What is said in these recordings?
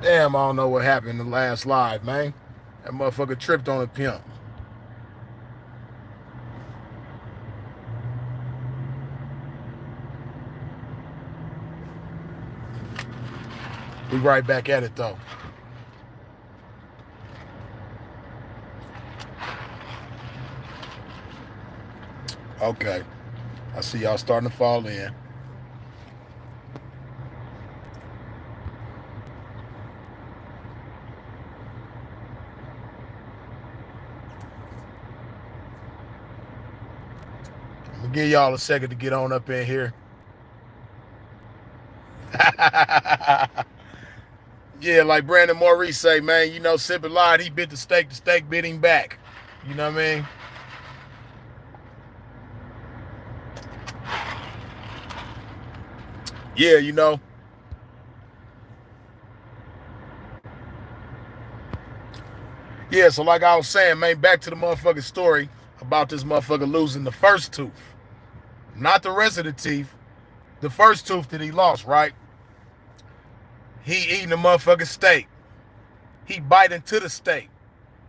Damn, I don't know what happened in the last live, man. That motherfucker tripped on a pimp. We right back at it though. Okay. I see y'all starting to fall in. I'm gonna give y'all a second to get on up in here. Yeah, like Brandon Maurice say, man, you know, Simpin Lyde, he bit the steak bit him back. You know what I mean? Yeah, you know. Yeah, so like I was saying, man, back to the motherfucking story about this motherfucker losing the first tooth. Not the rest of the teeth. The first tooth that he lost, right? He eating the motherfucking steak. He bite into the steak.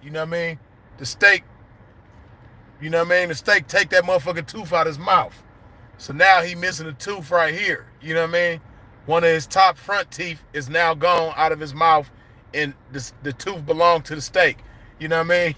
You know what I mean? The steak, you know what I mean? The steak take that motherfucking tooth out of his mouth. So now he missing a tooth right here. You know what I mean? One of his top front teeth is now gone out of his mouth, and the tooth belonged to the steak. You know what I mean?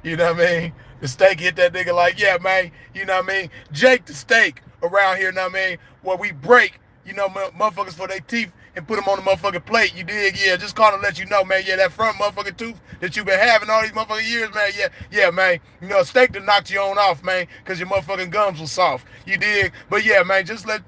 You know what I mean? The steak hit that nigga like, yeah, man. You know what I mean? Jake the steak around here, you know what I mean? Where we break, you know, motherfuckers for their teeth and put them on the motherfucking plate. You dig? Yeah, just call to let you know, man. Yeah, that front motherfucking tooth that you been having all these motherfucking years, man. Yeah, yeah, man. You know, steak to knock you on off, man, because your motherfucking gums was soft. You dig? But yeah, man, just to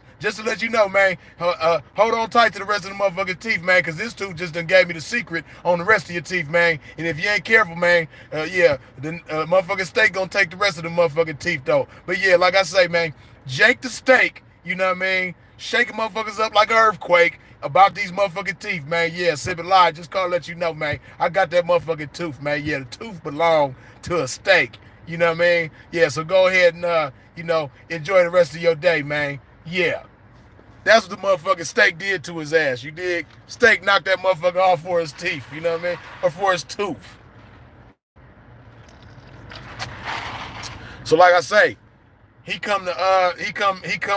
let you know, man, hold on tight to the rest of the motherfucking teeth, man, because this tooth just done gave me the secret on the rest of your teeth, man. And if you ain't careful, man, yeah, the motherfucking steak gonna take the rest of the motherfucking teeth, though. But yeah, like I say, man, Jake the steak, you know what I mean? Shaking motherfuckers up like an earthquake about these motherfucking teeth, man. Yeah, Simpin Lyde, just call to let you know, man. I got that motherfucking tooth, man. Yeah, the tooth belonged to a steak. You know what I mean? Yeah, so go ahead and, you know, enjoy the rest of your day, man. Yeah. That's what the motherfucking steak did to his ass. You dig? Steak knocked that motherfucker off for his teeth. You know what I mean? Or for his tooth. So like I say, he come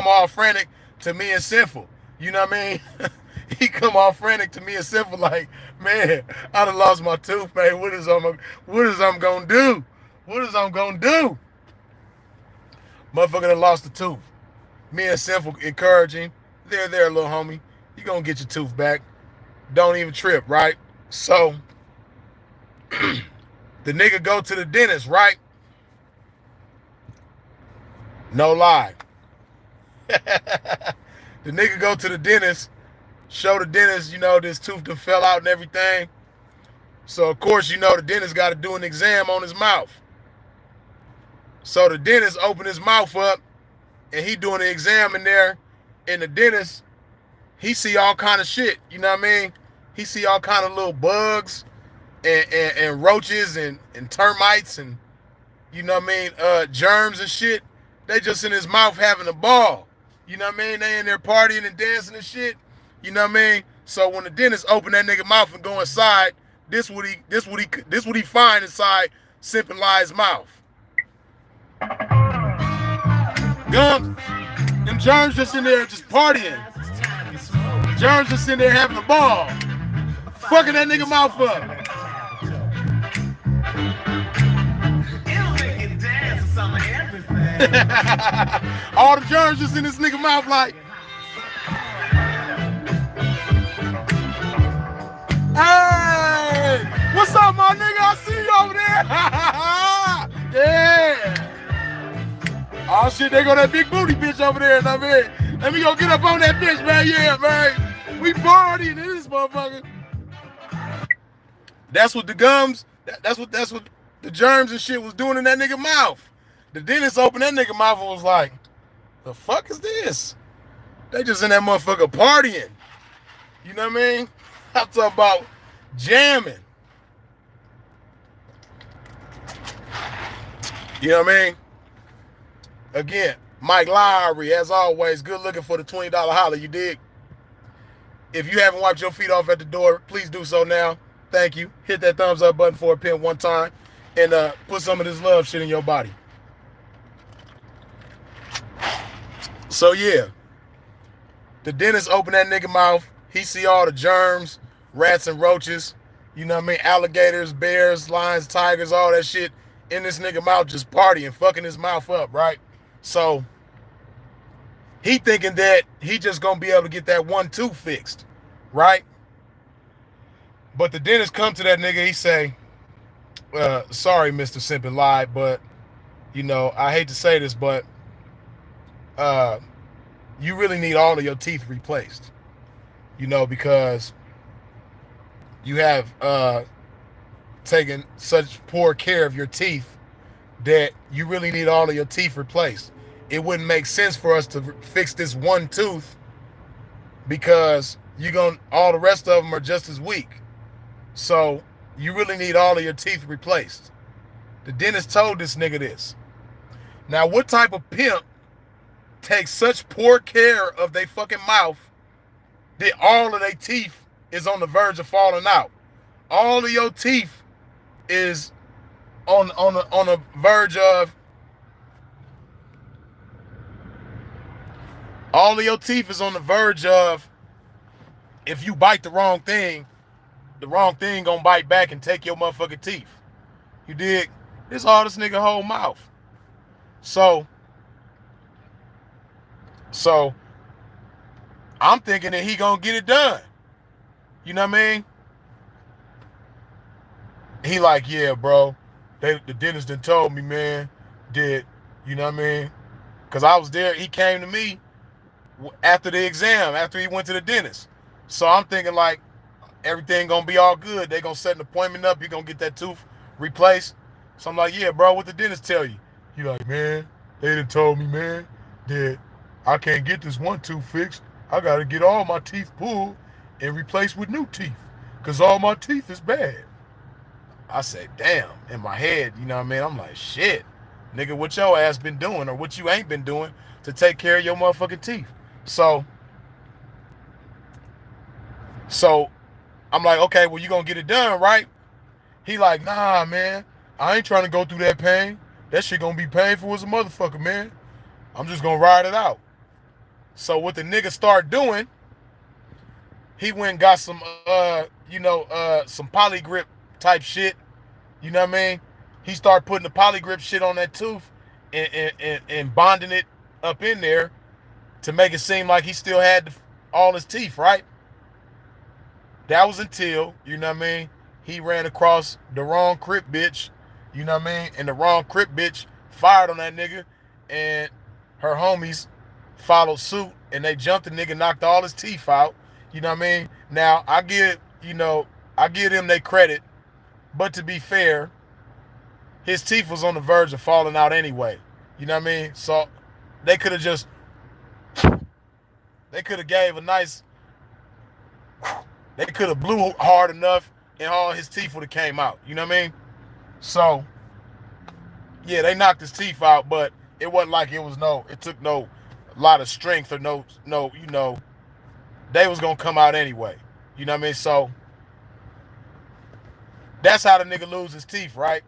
all frantic to me and sinful. You know what I mean? He come all frantic to me and sinful like, man, I done lost my tooth, man. What is I'm gonna do? What is I'm gonna do? Motherfucker done lost the tooth. Me and sinful encourage him. There, little homie. You gonna get your tooth back. Don't even trip, right? So the nigga go to the dentist, right? No lie. The nigga go to the dentist, show the dentist, you know, this tooth that fell out and everything. So of course, you know, the dentist got to do an exam on his mouth. So the dentist opened his mouth up, and he doing the exam in there. And the dentist, he see all kind of shit. You know what I mean? He see all kind of little bugs and roaches and termites and, you know what I mean, germs and shit. They just in his mouth having a ball. You know what I mean? They in there partying and dancing and shit. You know what I mean? So when the dentist open that nigga mouth and go inside, this what he find inside Simpin Lyde's mouth. Gums, them germs just in there just partying. Germs just in there having a ball. Fucking that nigga mouth up. All the germs just in this nigga mouth like, hey, what's up, my nigga? I see you over there. Yeah. Oh shit, they go that big booty bitch over there, I mean. Let me go get up on that bitch, man. Yeah, man. We partying in this motherfucker. That's what the gums, that's what the germs and shit was doing in that nigga mouth. The dentist opened that nigga mouth and was like, the fuck is this? They just in that motherfucker partying. You know what I mean? I'm talking about jamming. You know what I mean? Again, Mike Lowry, as always, good looking for the $20 holler, you dig? If you haven't wiped your feet off at the door, please do so now. Thank you. Hit that thumbs up button for a pin one time, and put some of this love shit in your body. So yeah, the dentist opened that nigga mouth. He see all the germs, rats and roaches, you know what I mean, alligators, bears, lions, tigers, all that shit in this nigga mouth, just partying, fucking his mouth up, right? So he thinking that he just gonna be able to get that one tooth fixed, right? But the dentist come to that nigga, he say, sorry, Mr. Simpin Lyde, but, you know, I hate to say this, but you really need all of your teeth replaced, you know, because you have taken such poor care of your teeth that you really need all of your teeth replaced. It wouldn't make sense for us to fix this one tooth because all the rest of them are just as weak. So you really need all of your teeth replaced. The dentist told this nigga this. Now, what type of pimp takes such poor care of their fucking mouth that all of their teeth is on the verge of falling out? All of your teeth is on the verge of all of your teeth is on the verge of, if you bite the wrong thing gonna bite back and take your motherfucking teeth. You dig? This all this nigga whole mouth. So I'm thinking that he gonna get it done. You know what I mean? He like, yeah, bro. The dentist done told me, man, that, you know what I mean? Because I was there. He came to me after the exam, after he went to the dentist. So I'm thinking like, everything gonna be all good. They gonna set an appointment up. You gonna get that tooth replaced. So I'm like, yeah, bro, what the dentist tell you? He like, man, they done told me, man, that I can't get this one tooth fixed. I gotta get all my teeth pulled and replaced with new teeth, because all my teeth is bad. I said, damn, in my head, you know what I mean? I'm like, shit, nigga, what your ass been doing or what you ain't been doing to take care of your motherfucking teeth? So I'm like, okay, well, you gonna get it done, right? He like, nah, man, I ain't trying to go through that pain. That shit gonna be painful as a motherfucker, man. I'm just gonna ride it out. So what the nigga start doing, he went and got some, some polygrip type shit. You know what I mean? He started putting the polygrip shit on that tooth and bonding it up in there to make it seem like he still had all his teeth, right? That was until, you know what I mean, he ran across the wrong Crip bitch, you know what I mean? And the wrong Crip bitch fired on that nigga, and her homies followed suit, and they jumped the nigga, knocked all his teeth out, you know what I mean? Now, I give them their credit, but to be fair, his teeth was on the verge of falling out anyway, you know what I mean? So they could have gave a nice, they could have blew hard enough and all his teeth would have came out. You know what I mean? So, yeah, they knocked his teeth out, but it wasn't like it took no lot of strength or no, you know, they was going to come out anyway. You know what I mean? So, that's how the nigga lose his teeth, right?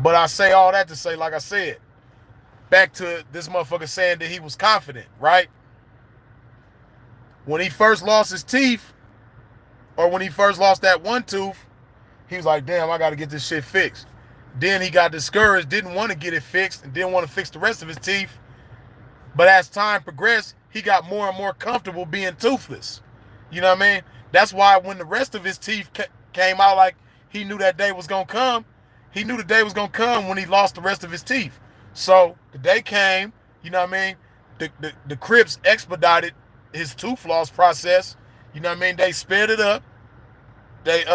But I say all that to say, like I said, back to this motherfucker saying that he was confident, right? When he first lost his teeth, or when he first lost that one tooth, he was like, damn, I got to get this shit fixed. Then he got discouraged, didn't want to get it fixed, and didn't want to fix the rest of his teeth. But as time progressed, he got more and more comfortable being toothless. You know what I mean? That's why when the rest of his teeth came out, like he knew that day was going to come, he knew the day was going to come when he lost the rest of his teeth. So the day came, you know what I mean? The Crips expedited his tooth loss process. You know what I mean? They sped it up. They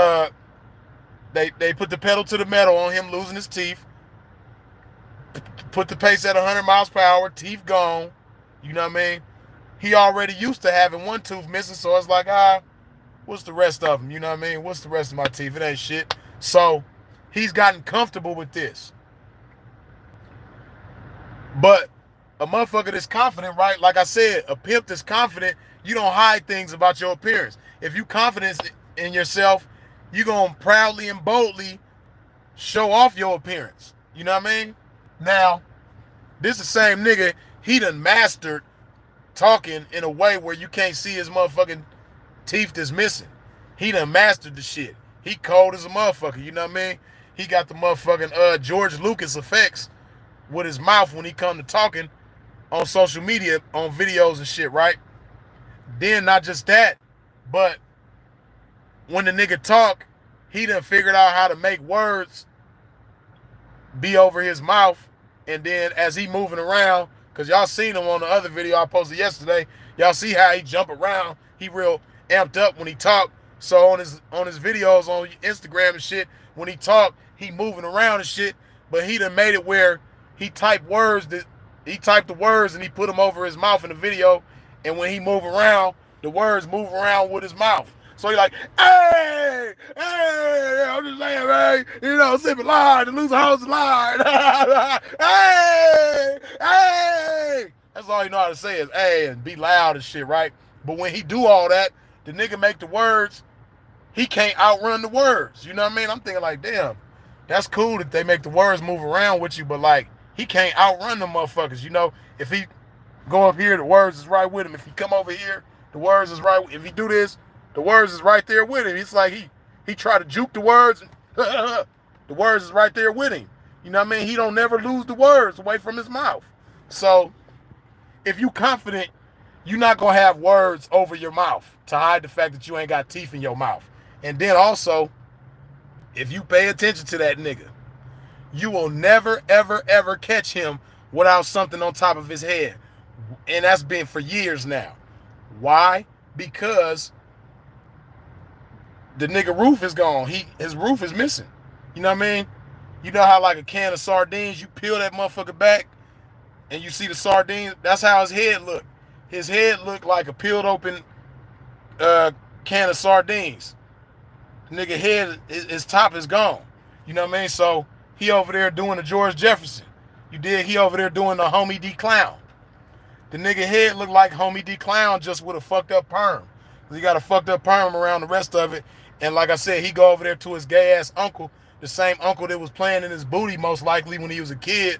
put the pedal to the metal on him losing his teeth. Put the pace at 100 miles per hour, teeth gone. You know what I mean? He already used to having one tooth missing, so it's like, what's the rest of them? You know what I mean? What's the rest of my teeth? It ain't shit. So he's gotten comfortable with this. But a motherfucker that's confident, right? Like I said, a pimp that's confident, you don't hide things about your appearance. If you confident in yourself, you gonna proudly and boldly show off your appearance. You know what I mean? Now, this the same nigga, he done mastered talking in a way where you can't see his motherfucking teeth that's missing. He done mastered the shit. He cold as a motherfucker, you know what I mean? He got the motherfucking George Lucas effects with his mouth when he come to talking on social media, on videos and shit, right? Then not just that, but when the nigga talk, he done figured out how to make words be over his mouth, and then as he moving around, because y'all seen him on the other video I posted yesterday, y'all see how he jump around. He real amped up when he talk. So on his videos on Instagram and shit, when he talk, he moving around and shit, but he done made it where he typed the words and he put them over his mouth in the video, and when he move around, the words move around with his mouth. So he like, hey, I'm just saying, man, you know, Simpin Lyde, the loser host Lyde. hey. That's all he know how to say is, hey, and be loud and shit, right? But when he do all that, the nigga make the words, he can't outrun the words. You know what I mean? I'm thinking like, damn, that's cool that they make the words move around with you, but like, he can't outrun them motherfuckers. You know, if he go up here, the words is right with him. If he come over here, the words is right. If he do this, the words is right there with him. It's like he try to juke the words. The words is right there with him. You know what I mean? He don't never lose the words away from his mouth. So if you confident, you're not going to have words over your mouth to hide the fact that you ain't got teeth in your mouth. And then also, if you pay attention to that nigga, you will never, ever, ever catch him without something on top of his head. And that's been for years now. Why? Because the nigga roof is gone. His roof is missing. You know what I mean? You know how like a can of sardines, you peel that motherfucker back and you see the sardines? That's how his head looked. His head looked like a peeled open can of sardines. The nigga head, his top is gone. You know what I mean? So he over there doing the George Jefferson. You dig? He over there doing the Homie D Clown. The nigga head looked like Homie D Clown just with a fucked up perm. He got a fucked up perm around the rest of it. And like I said, he go over there to his gay ass uncle, the same uncle that was playing in his booty most likely when he was a kid,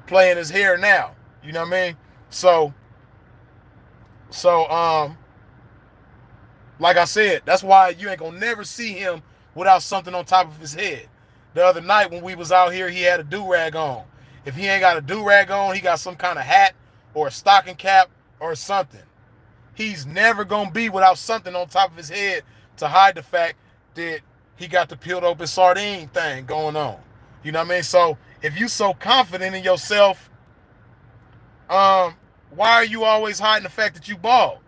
playing his hair now. You know what I mean? So like I said, that's why you ain't gonna never see him without something on top of his head. The other night when we was out here, he had a do-rag on. If he ain't got a do-rag on, he got some kind of hat or a stocking cap or something. He's never gonna be without something on top of his head to hide the fact that he got the peeled open sardine thing going on. You know what I mean? So if you so confident in yourself, why are you always hiding the fact that you bald?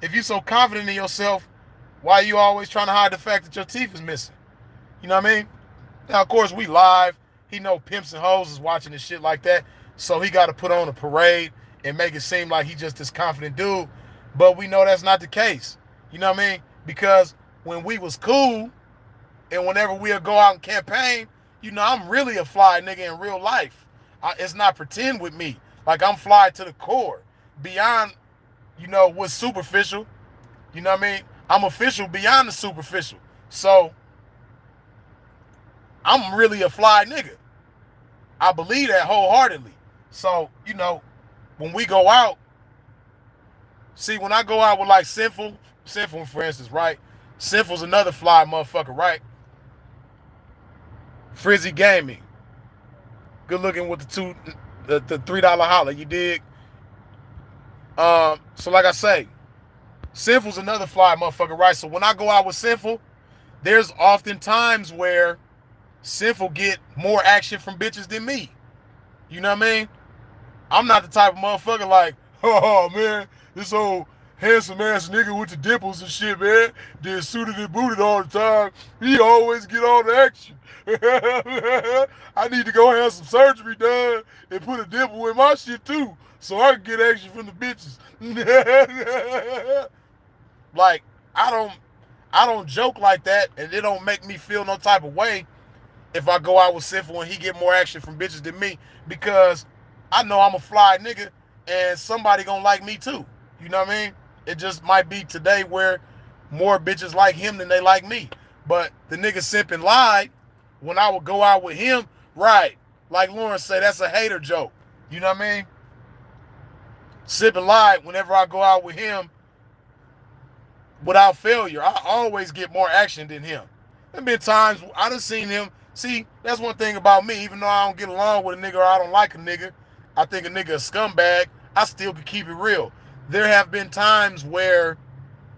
If you so confident in yourself, why are you always trying to hide the fact that your teeth is missing? You know what I mean? Now, of course, we live. He know pimps and hoes is watching this shit like that. So he got to put on a parade and make it seem like he just this confident dude. But we know that's not the case. You know what I mean? Because when we was cool and whenever we'll go out and campaign, you know, I'm really a fly nigga in real life. It's not pretend with me. Like, I'm fly to the core. Beyond, you know, what's superficial. You know what I mean? I'm official beyond the superficial. So, I'm really a fly nigga. I believe that wholeheartedly. So, you know, when we go out, see, when I go out with like Simpin, for instance, right? Simpin's another fly motherfucker, right? Frizzy Gaming. Good looking with the $3 holla, you dig? So like I say, Simpin's another fly motherfucker, right? So when I go out with Simpin, there's often times where Simpin get more action from bitches than me. You know what I mean? I'm not the type of motherfucker like, oh man, this old handsome ass nigga with the dimples and shit, man, that suited and booted all the time. He always get all the action. I need to go have some surgery done and put a dimple in my shit too, so I can get action from the bitches. Like, I don't joke like that, and it don't make me feel no type of way if I go out with Simpin and he get more action from bitches than me, because I know I'm a fly nigga, and somebody gonna like me too. You know what I mean? It just might be today where more bitches like him than they like me. But the nigga Simpin Lyde, when I would go out with him, right, like Lauren say, that's a hater joke. You know what I mean? Simpin Lyde, whenever I go out with him, without failure, I always get more action than him. There been times I done seen him. See, that's one thing about me. Even though I don't get along with a nigga or I don't like a nigga, I think a nigga a scumbag, I still can keep it real. There have been times where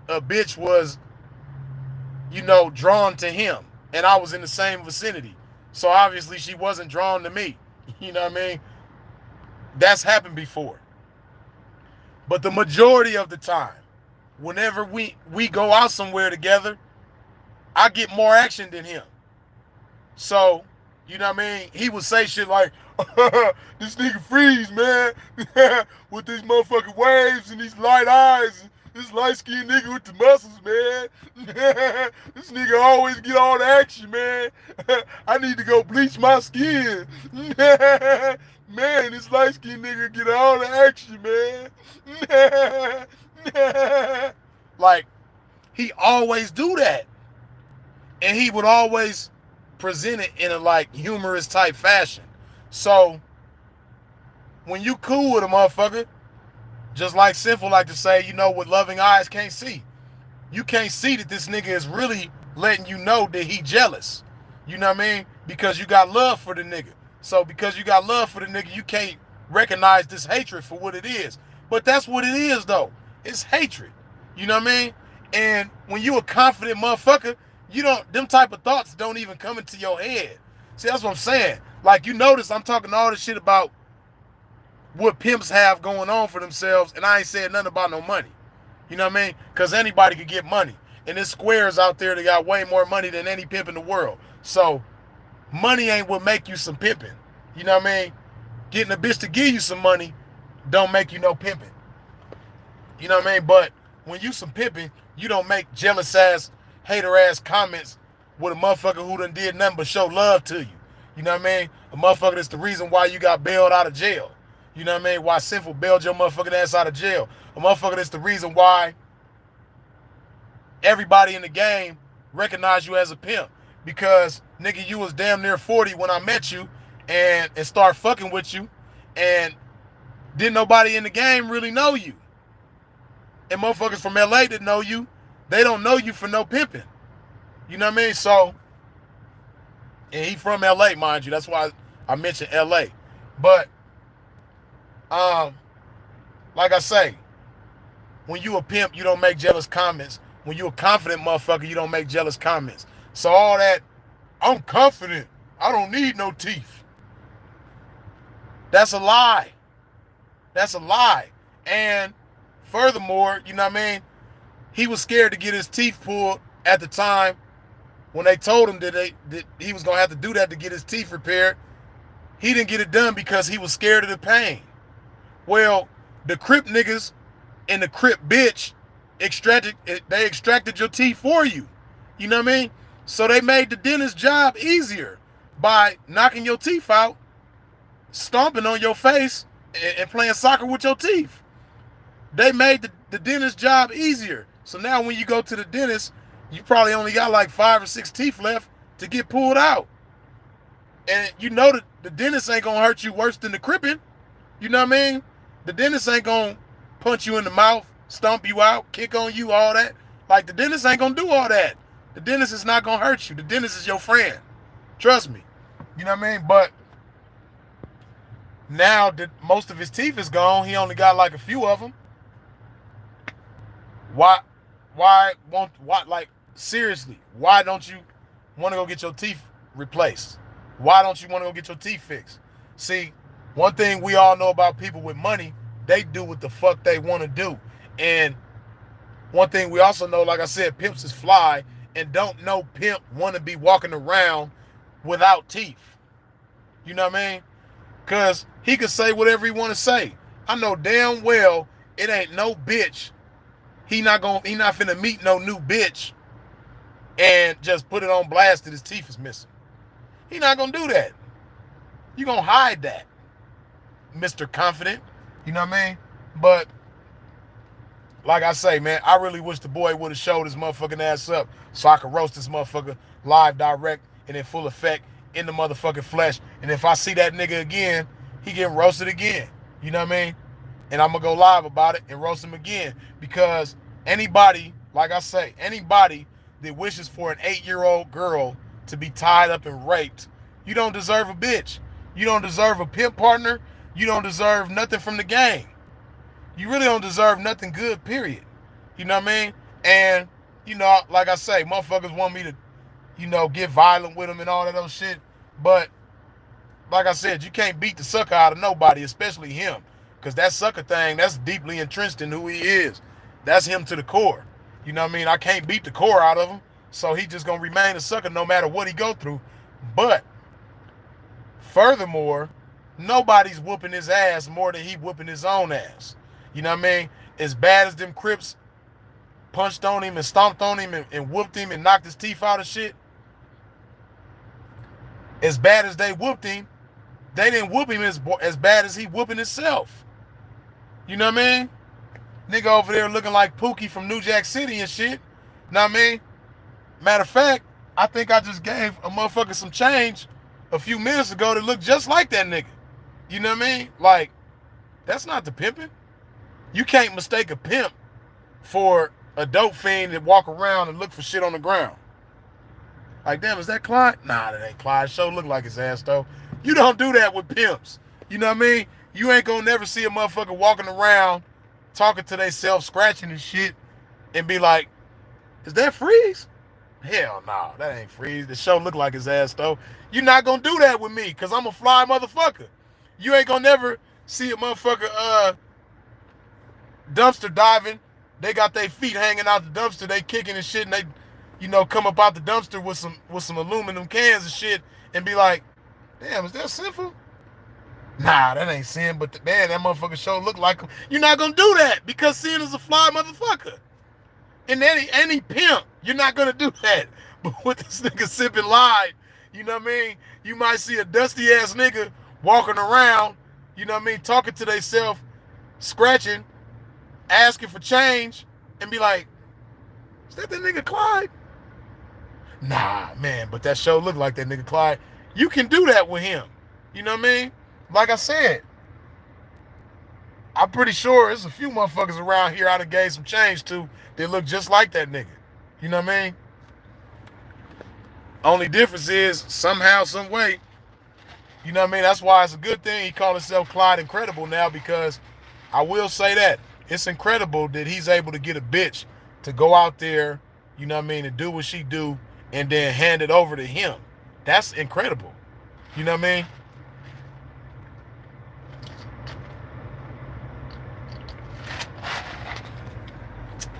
a bitch was, drawn to him, and I was in the same vicinity. So obviously she wasn't drawn to me. You know what I mean? That's happened before. But the majority of the time, whenever we go out somewhere together, I get more action than him. So, you know what I mean? He would say shit like, this nigga freeze, man. With these motherfucking waves and these light eyes. This light-skinned nigga with the muscles, man. This nigga always get all the action, man. I need to go bleach my skin. Man, this light-skinned nigga get all the action, man. Like, he always do that. And he would always present it in a like humorous type fashion. So when you cool with a motherfucker, just like Sinful like to say, what loving eyes can't see. You can't see that this nigga is really letting you know that he jealous. You know what I mean? Because you got love for the nigga. So because you got love for the nigga, you can't recognize this hatred for what it is. But that's what it is though. It's hatred. You know what I mean? And when you a confident motherfucker, them type of thoughts don't even come into your head. See, that's what I'm saying. Like, you notice I'm talking all this shit about what pimps have going on for themselves, and I ain't saying nothing about no money. You know what I mean? Because anybody could get money. And there's squares out there that got way more money than any pimp in the world. So, money ain't what make you some pimping. You know what I mean? Getting a bitch to give you some money don't make you no pimping. You know what I mean? But when you some pimping, you don't make jealous ass, hater ass comments with a motherfucker who done did nothing but show love to you. You know what I mean? A motherfucker that's the reason why you got bailed out of jail. You know what I mean? Why Sinful bailed your motherfucking ass out of jail. A motherfucker that's the reason why everybody in the game recognize you as a pimp. Because, nigga, you was damn near 40 when I met you and start fucking with you, and didn't nobody in the game really know you. And motherfuckers from LA that know you, they don't know you for no pimping. You know what I mean? So, and he from LA, mind you. That's why I mentioned LA. But, like I say, when you a pimp, you don't make jealous comments. When you a confident motherfucker, you don't make jealous comments. So all that, I'm confident, I don't need no teeth. That's a lie. That's a lie. And furthermore, you know what I mean? He was scared to get his teeth pulled at the time when they told him that he was going to have to do that to get his teeth repaired. He didn't get it done because he was scared of the pain. Well, the Crip niggas and the Crip bitch extracted your teeth for you. You know what I mean? So they made the dentist's job easier by knocking your teeth out, stomping on your face, and playing soccer with your teeth. They made the dentist's job easier. So now when you go to the dentist, you probably only got like 5 or 6 teeth left to get pulled out. And you know that the dentist ain't gonna hurt you worse than the crippin'. You know what I mean? The dentist ain't gonna punch you in the mouth, stomp you out, kick on you, all that. Like, the dentist ain't gonna do all that. The dentist is not gonna hurt you. The dentist is your friend. Trust me. You know what I mean? But now that most of his teeth is gone, he only got like a few of them. Seriously, why don't you want to go get your teeth replaced? Why don't you want to go get your teeth fixed? See, one thing we all know about people with money, they do what the fuck they want to do. And one thing we also know, like I said, pimps is fly, and don't no pimp want to be walking around without teeth. You know what I mean? Because he could say whatever he want to say. I know damn well it ain't no bitch. He not finna meet no new bitch and just put it on blast that his teeth is missing. He not gonna do that. You gonna hide that. Mr. Confident. You know what I mean? But like I say, man, I really wish the boy would have showed his motherfucking ass up so I could roast this motherfucker live, direct, and in full effect in the motherfucking flesh. And if I see that nigga again, he getting roasted again. You know what I mean? And I'm gonna go live about it and roast him again. Because anybody, like I say, anybody that wishes for an 8-year-old girl to be tied up and raped, you don't deserve a bitch. You don't deserve a pimp partner. You don't deserve nothing from the game. You really don't deserve nothing good, period. You know what I mean? And, you know, like I say, motherfuckers want me to, you know, get violent with them and all that other shit. But, like I said, you can't beat the sucker out of nobody, especially him. Because that sucker thing, that's deeply entrenched in who he is. That's him to the core. You know what I mean? I can't beat the core out of him. So he just going to remain a sucker no matter what he go through. But, furthermore, nobody's whooping his ass more than he whooping his own ass. You know what I mean? As bad as them Crips punched on him and stomped on him and whooped him and knocked his teeth out of shit, as bad as they whooped him, they didn't whoop him as bad as he whooping himself. You know what I mean? Nigga over there looking like Pookie from New Jack City and shit. Know what I mean? Matter of fact, I think I just gave a motherfucker some change a few minutes ago that looked just like that nigga. You know what I mean? Like, that's not the pimping. You can't mistake a pimp for a dope fiend that walk around and look for shit on the ground. Like, damn, is that Clyde? Nah, that ain't Clyde. Sure look like his ass, though. You don't do that with pimps. You know what I mean? You ain't gonna never see a motherfucker walking around talking to themselves, scratching and shit, and be like, is that Freeze? Hell no, that ain't Freeze. The show look like his ass, though. You're not gonna do that with me, because I'm a fly motherfucker. You ain't gonna never see a motherfucker, dumpster diving. They got their feet hanging out the dumpster. They kicking and shit, and they, you know, come up out the dumpster with some aluminum cans and shit, and be like, "Damn, is that Simpin?" Nah, that ain't Sin, but man, that motherfucker sure look like him. You're not gonna do that because Sin is a fly motherfucker. And any pimp, you're not gonna do that. But with this nigga Simpin Lyde, you know what I mean? You might see a dusty ass nigga walking around, you know what I mean, talking to themselves, scratching, asking for change, and be like, is that nigga Clyde? Nah, man, but that show look like that nigga Clyde. You can do that with him. You know what I mean? Like I said, I'm pretty sure there's a few motherfuckers around here I done gave some change to that look just like that nigga. You know what I mean? Only difference is, somehow, some way, you know what I mean? That's why it's a good thing he called himself Clyde Incredible now, because I will say that it's incredible that he's able to get a bitch to go out there, you know what I mean, and do what she do and then hand it over to him. That's incredible. You know what I mean?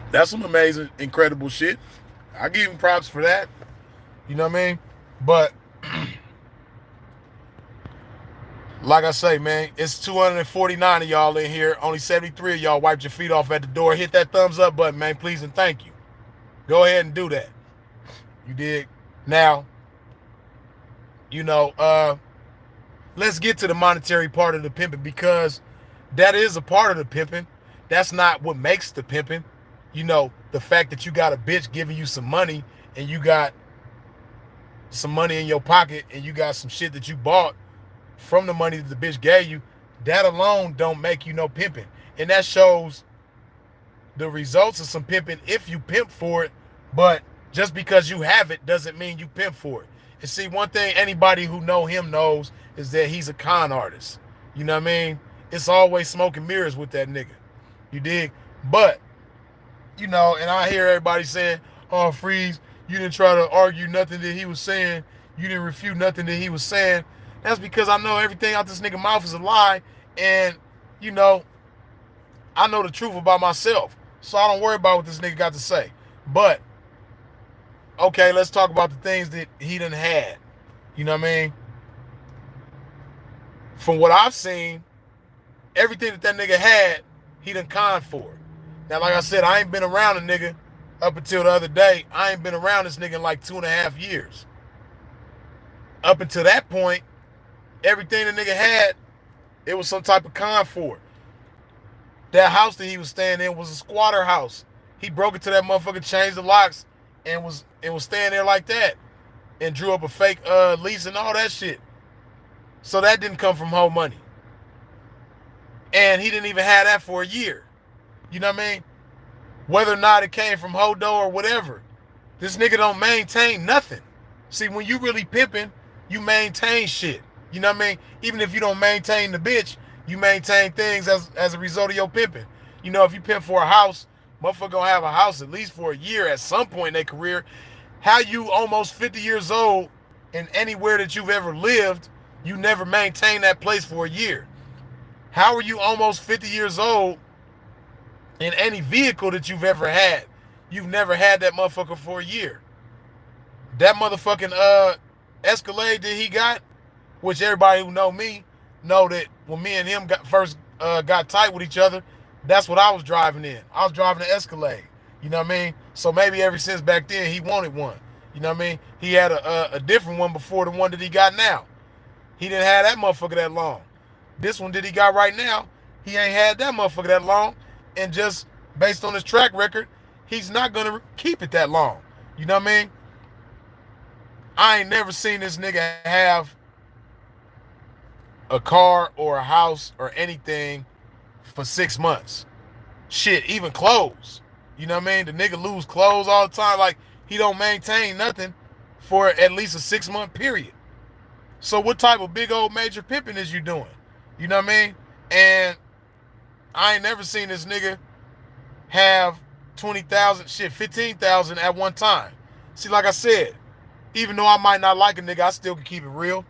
That's some amazing, incredible shit. I give him props for that. You know what I mean? But like I say, man, it's 249 of y'all in here. Only 73 of y'all wiped your feet off at the door. Hit that thumbs up button, man, please and thank you. Go ahead and do that. You dig? Now, you know, let's get to the monetary part of the pimping, because that is a part of the pimping. That's not what makes the pimping. You know, the fact that you got a bitch giving you some money and you got some money in your pocket and you got some shit that you bought from the money that the bitch gave you, that alone don't make you no pimping. And that shows the results of some pimping if you pimp for it, but just because you have it doesn't mean you pimp for it. And see, one thing anybody who know him knows is that he's a con artist. You know what I mean? It's always smoke and mirrors with that nigga. You dig? But, you know, and I hear everybody saying, oh, Freeze, you didn't try to argue nothing that he was saying. You didn't refute nothing that he was saying. That's because I know everything out this nigga mouth is a lie. And, you know, I know the truth about myself. So I don't worry about what this nigga got to say. But, okay, let's talk about the things that he done had. You know what I mean? From what I've seen, everything that nigga had, he done conned for. Now, like I said, I ain't been around a nigga up until the other day. I ain't been around this nigga in like 2.5 years. Up until that point, everything the nigga had, It was some type of con for it. That house that he was staying in was a squatter house. He broke into that motherfucker, changed the locks, and was staying there like that, and drew up a fake lease and all that shit. So that didn't come from whole money, and he didn't even have that for a year. You know what I mean? Whether or not it came from Hodo or whatever, this nigga don't maintain nothing. See, when you really pimping, you maintain shit. You know what I mean? Even if you don't maintain the bitch, you maintain things as a result of your pimping. You know, if you pimp for a house, motherfucker gonna have a house at least for a year at some point in their career. How you almost 50 years old and anywhere that you've ever lived, you never maintain that place for a year? How are you almost 50 years old in any vehicle that you've ever had? You've never had that motherfucker for a year. That motherfucking Escalade that he got, which everybody who know me know that when me and him first got tight with each other, that's what I was driving in. I was driving an Escalade. You know what I mean? So maybe ever since back then he wanted one. You know what I mean? He had a different one before the one that he got now. He didn't have that motherfucker that long. This one that he got right now, he ain't had that motherfucker that long. And just based on his track record, he's not going to keep it that long. You know what I mean? I ain't never seen this nigga have a car or a house or anything for 6 months. Shit, even clothes. You know what I mean? The nigga lose clothes all the time. Like, he don't maintain nothing for at least a 6-month period. So what type of big old major pimping is you doing? You know what I mean? And I ain't never seen this nigga have 20,000, shit, 15,000 at one time. See, like I said, even though I might not like a nigga, I still can keep it real.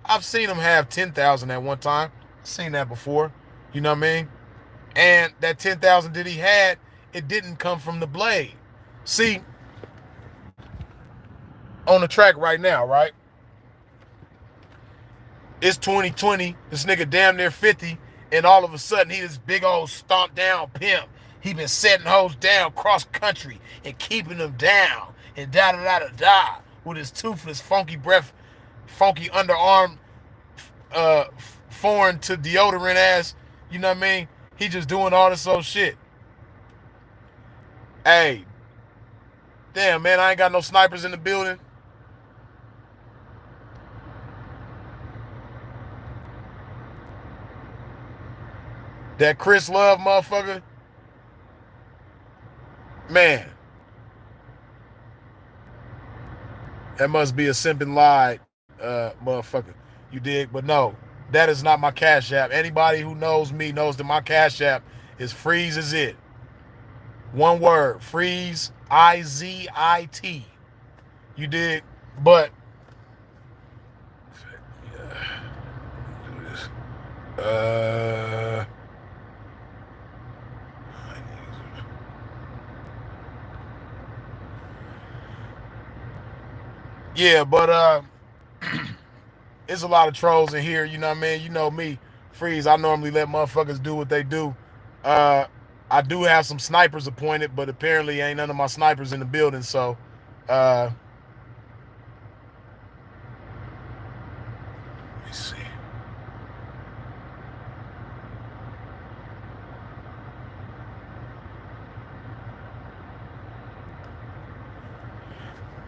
I've seen him have 10,000 at one time. I've seen that before. You know what I mean? And that 10,000 that he had, it didn't come from the blade. See, on the track right now, right? It's 2020. This nigga damn near 50, and all of a sudden he this big old stomped down pimp. He been setting hoes down cross country and keeping them down and da with his toothless, funky breath, funky underarm, foreign to deodorant ass. You know what I mean? He just doing all this old shit. Hey, damn man, I ain't got no snipers in the building. That Chris Love motherfucker, man, that must be a Simpin Lyde motherfucker. You dig? But no, that is not my Cash App. Anybody who knows me knows that my Cash App is Freeze is it. One word, Freeze, IZIT. You dig? But yeah, but it's a lot of trolls in here, you know what I mean? You know me, Freeze, I normally let motherfuckers do what they do. I do have some snipers appointed, but apparently ain't none of my snipers in the building, so let me see.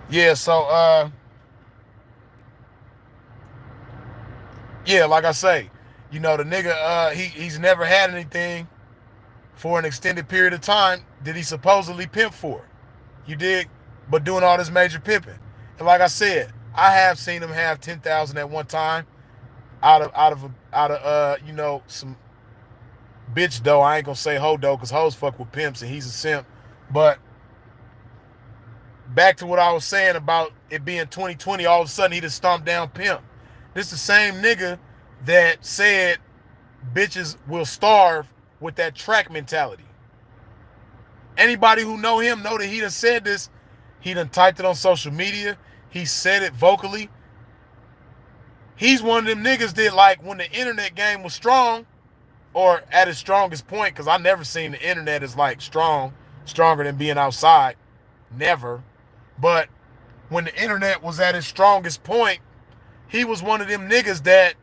Yeah, so yeah, like I say, you know, the nigga he's never had anything for an extended period of time that he supposedly pimped for. You dig? But doing all this major pimping. And like I said, I have seen him have 10,000 at one time out of you know, some bitch dough. I ain't gonna say hoe dough because hoes fuck with pimps and he's a simp. But back to what I was saying about it being 2020, all of a sudden he just stomped down pimp. This the same nigga that said bitches will starve with that track mentality. Anybody who know him know that he done said this. He done typed it on social media. He said it vocally. He's one of them niggas that, like, when the internet game was strong, or at its strongest point, because I never seen the internet as like stronger than being outside. Never. But when the internet was at its strongest point, he was one of them niggas that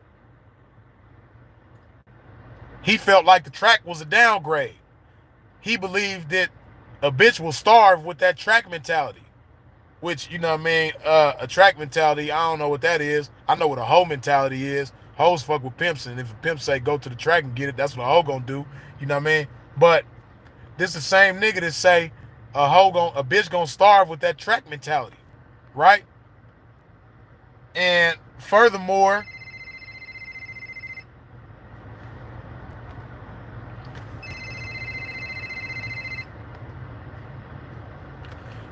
He felt like the track was a downgrade. He believed that a bitch will starve with that track mentality. Which, you know what I mean, a track mentality, I don't know what that is. I know what a hoe mentality is. Hoes fuck with pimps, and if a pimp say go to the track and get it, that's what a hoe gonna do. You know what I mean? But this the same nigga that say a bitch gonna starve with that track mentality, right? And furthermore,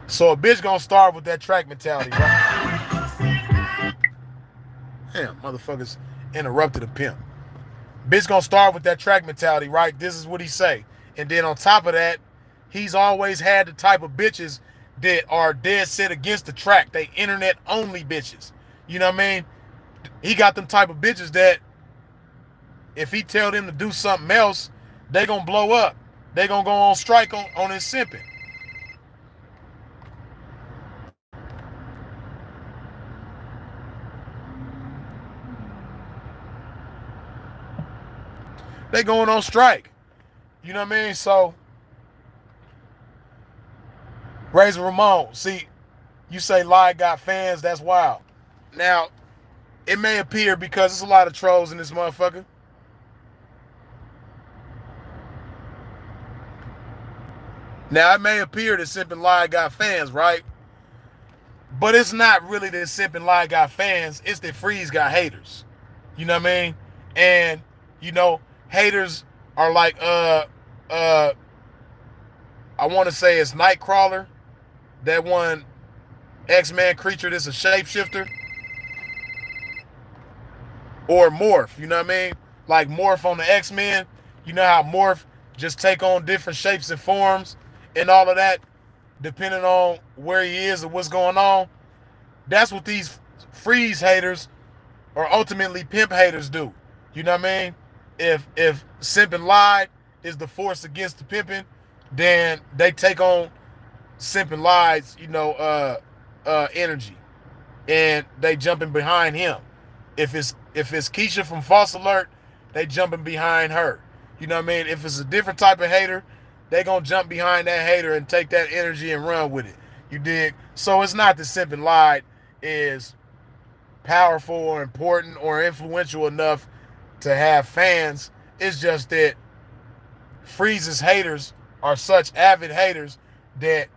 so a bitch gonna starve with that track mentality, right? Damn, motherfuckers interrupted a pimp. Bitch gonna starve with that track mentality, right? This is what he say. And then on top of that, he's always had the type of bitches that are dead set against the track. They internet only bitches. You know what I mean? He got them type of bitches that if he tell them to do something else, they gonna blow up. They gonna go on strike on his simping. They going on strike. You know what I mean? So, Razor Ramon, see, you say Lyde got fans, that's wild. Now, it may appear because there's a lot of trolls in this motherfucker. Now, it may appear that Simpin Lyde got fans, right? But it's not really that Simpin Lyde got fans. It's that Freeze got haters. You know what I mean? And, you know, haters are like, I want to say it's Nightcrawler, that one X-Man creature that's a shapeshifter. Or Morph, you know what I mean? Like Morph on the X-Men. You know how Morph just take on different shapes and forms and all of that, depending on where he is or what's going on. That's what these Freeze haters or ultimately pimp haters do. You know what I mean? If Simpin Lyde is the force against the pimping, then they take on Simpin Lyde's, energy. And they jumping behind him. If it's Keisha from False Alert, they jumping behind her. You know what I mean? If it's a different type of hater, they gonna jump behind that hater and take that energy and run with it. You dig? So it's not that Simpin Lyde is powerful or important or influential enough to have fans. It's just that Freeze's haters are such avid haters that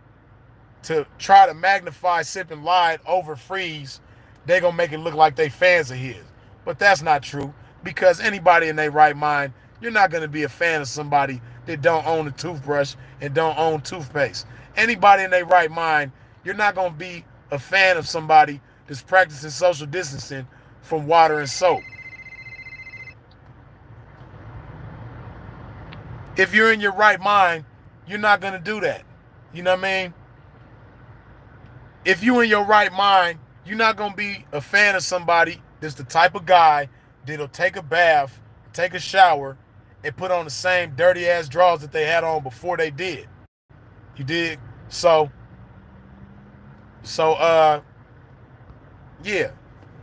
to try to magnify Simpin Lyde over Freeze, they gonna make it look like they fans of his. But that's not true, because anybody in their right mind, you're not gonna be a fan of somebody that don't own a toothbrush and don't own toothpaste. Anybody in their right mind, you're not gonna be a fan of somebody that's practicing social distancing from water and soap. If you're in your right mind, you're not gonna do that. You know what I mean? If you in your right mind, you're not gonna be a fan of somebody that's the type of guy that'll take a bath, take a shower, and put on the same dirty ass drawers that they had on before they did. You dig? So, yeah.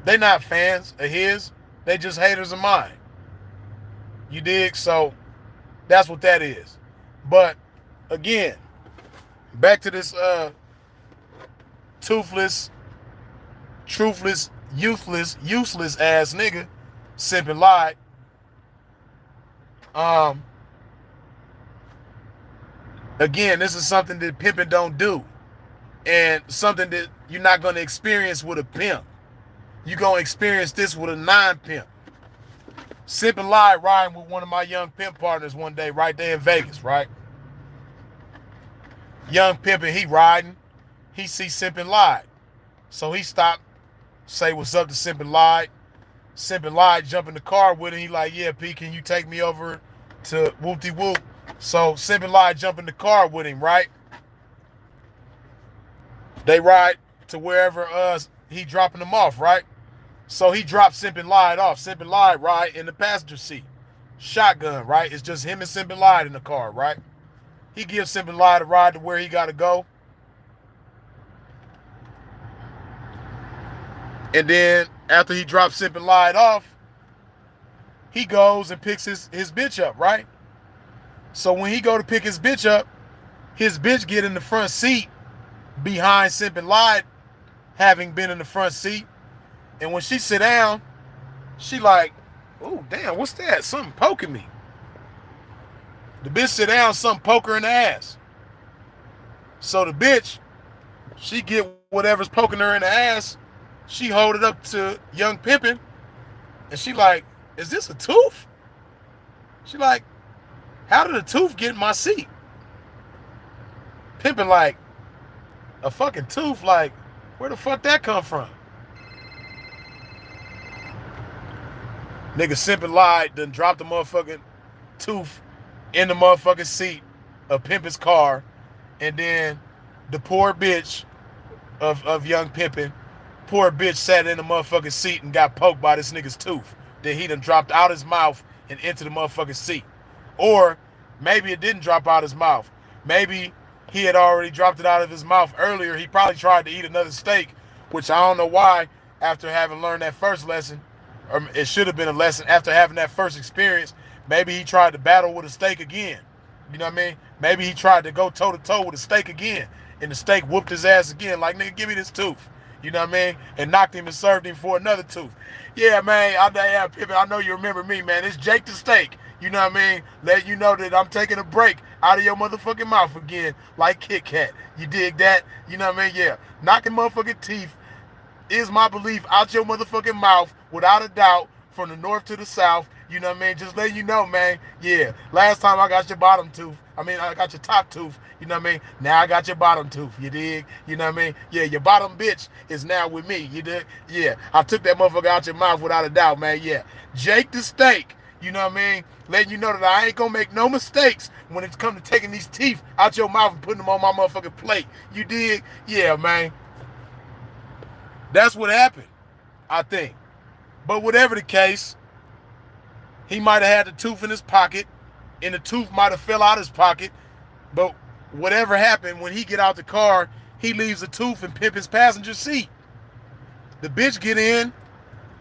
They not fans of his. They just haters of mine. You dig? So that's what that is. But again, back to this toothless, truthless, useless ass nigga, Simpin Lyde. Again, this is something that pimping don't do, and something that you're not gonna experience with a pimp. You're gonna experience this with a non-pimp. Simpin Lyde riding with one of my young pimp partners one day right there in Vegas, right? Young pimping, he riding. He see Simpin Lyde. So he stopped, say what's up to Simpin Lyde. Simpin Lyde jump in the car with him. He like, yeah, P, can you take me over to whoop-de-whoop? So Simpin Lyde jump in the car with him, right? They ride to wherever he dropping them off, right? So he dropped Simpin Lyde off. Simpin Lyde ride in the passenger seat. Shotgun, right? It's just him and Simpin Lyde in the car, right? He gives Simpin Lyde a ride to where he got to go. And then after he drops Simpin Lyde off, he goes and picks his bitch up, right? So when he go to pick his bitch up, his bitch get in the front seat behind Simpin Lyde, having been in the front seat. And when she sit down, she like, oh, damn, what's that? Something poking me. The bitch sit down, something poke her in the ass. So the bitch, she get whatever's poking her in the ass, she hold it up to young Pimpin, and she like, is this a tooth? She like, how did a tooth get in my seat? Pimpin like, a fucking tooth? Like, where the fuck that come from? Nigga Simpin Lyde done dropped the motherfucking tooth in the motherfucking seat of Pimpin's car, and then the poor bitch of young Pimpin, poor bitch sat in the motherfucking seat and got poked by this nigga's tooth that he done dropped out his mouth and into the motherfucking seat. Or maybe it didn't drop out his mouth. Maybe he had already dropped it out of his mouth earlier. He probably tried to eat another steak, which I don't know why, after having learned that first lesson, or it should have been a lesson after having that first experience, maybe he tried to battle with a steak again. You know what I mean? Maybe he tried to go toe-to-toe with a steak again, and the steak whooped his ass again, like, nigga, give me this tooth. You know what I mean? And knocked him and served him for another tooth. Yeah, man, I know you remember me, man. It's Jake the Steak. You know what I mean? Let you know that I'm taking a break out of your motherfucking mouth again, like Kit Kat. You dig that? You know what I mean? Yeah. Knocking motherfucking teeth is my belief out your motherfucking mouth, without a doubt, from the north to the south. You know what I mean? Just letting you know, man. Yeah. Last time I got your bottom tooth. I got your top tooth. You know what I mean? Now I got your bottom tooth. You dig? You know what I mean? Yeah, your bottom bitch is now with me. You dig? Yeah. I took that motherfucker out your mouth without a doubt, man. Yeah. Jake the Steak. You know what I mean? Letting you know that I ain't gonna make no mistakes when it's come to taking these teeth out your mouth and putting them on my motherfucking plate. You dig? Yeah, man. That's what happened, I think. But whatever the case, he might have had the tooth in his pocket, and the tooth might have fell out his pocket. But whatever happened, when he get out the car, he leaves the tooth and Pimpin's passenger seat. The bitch get in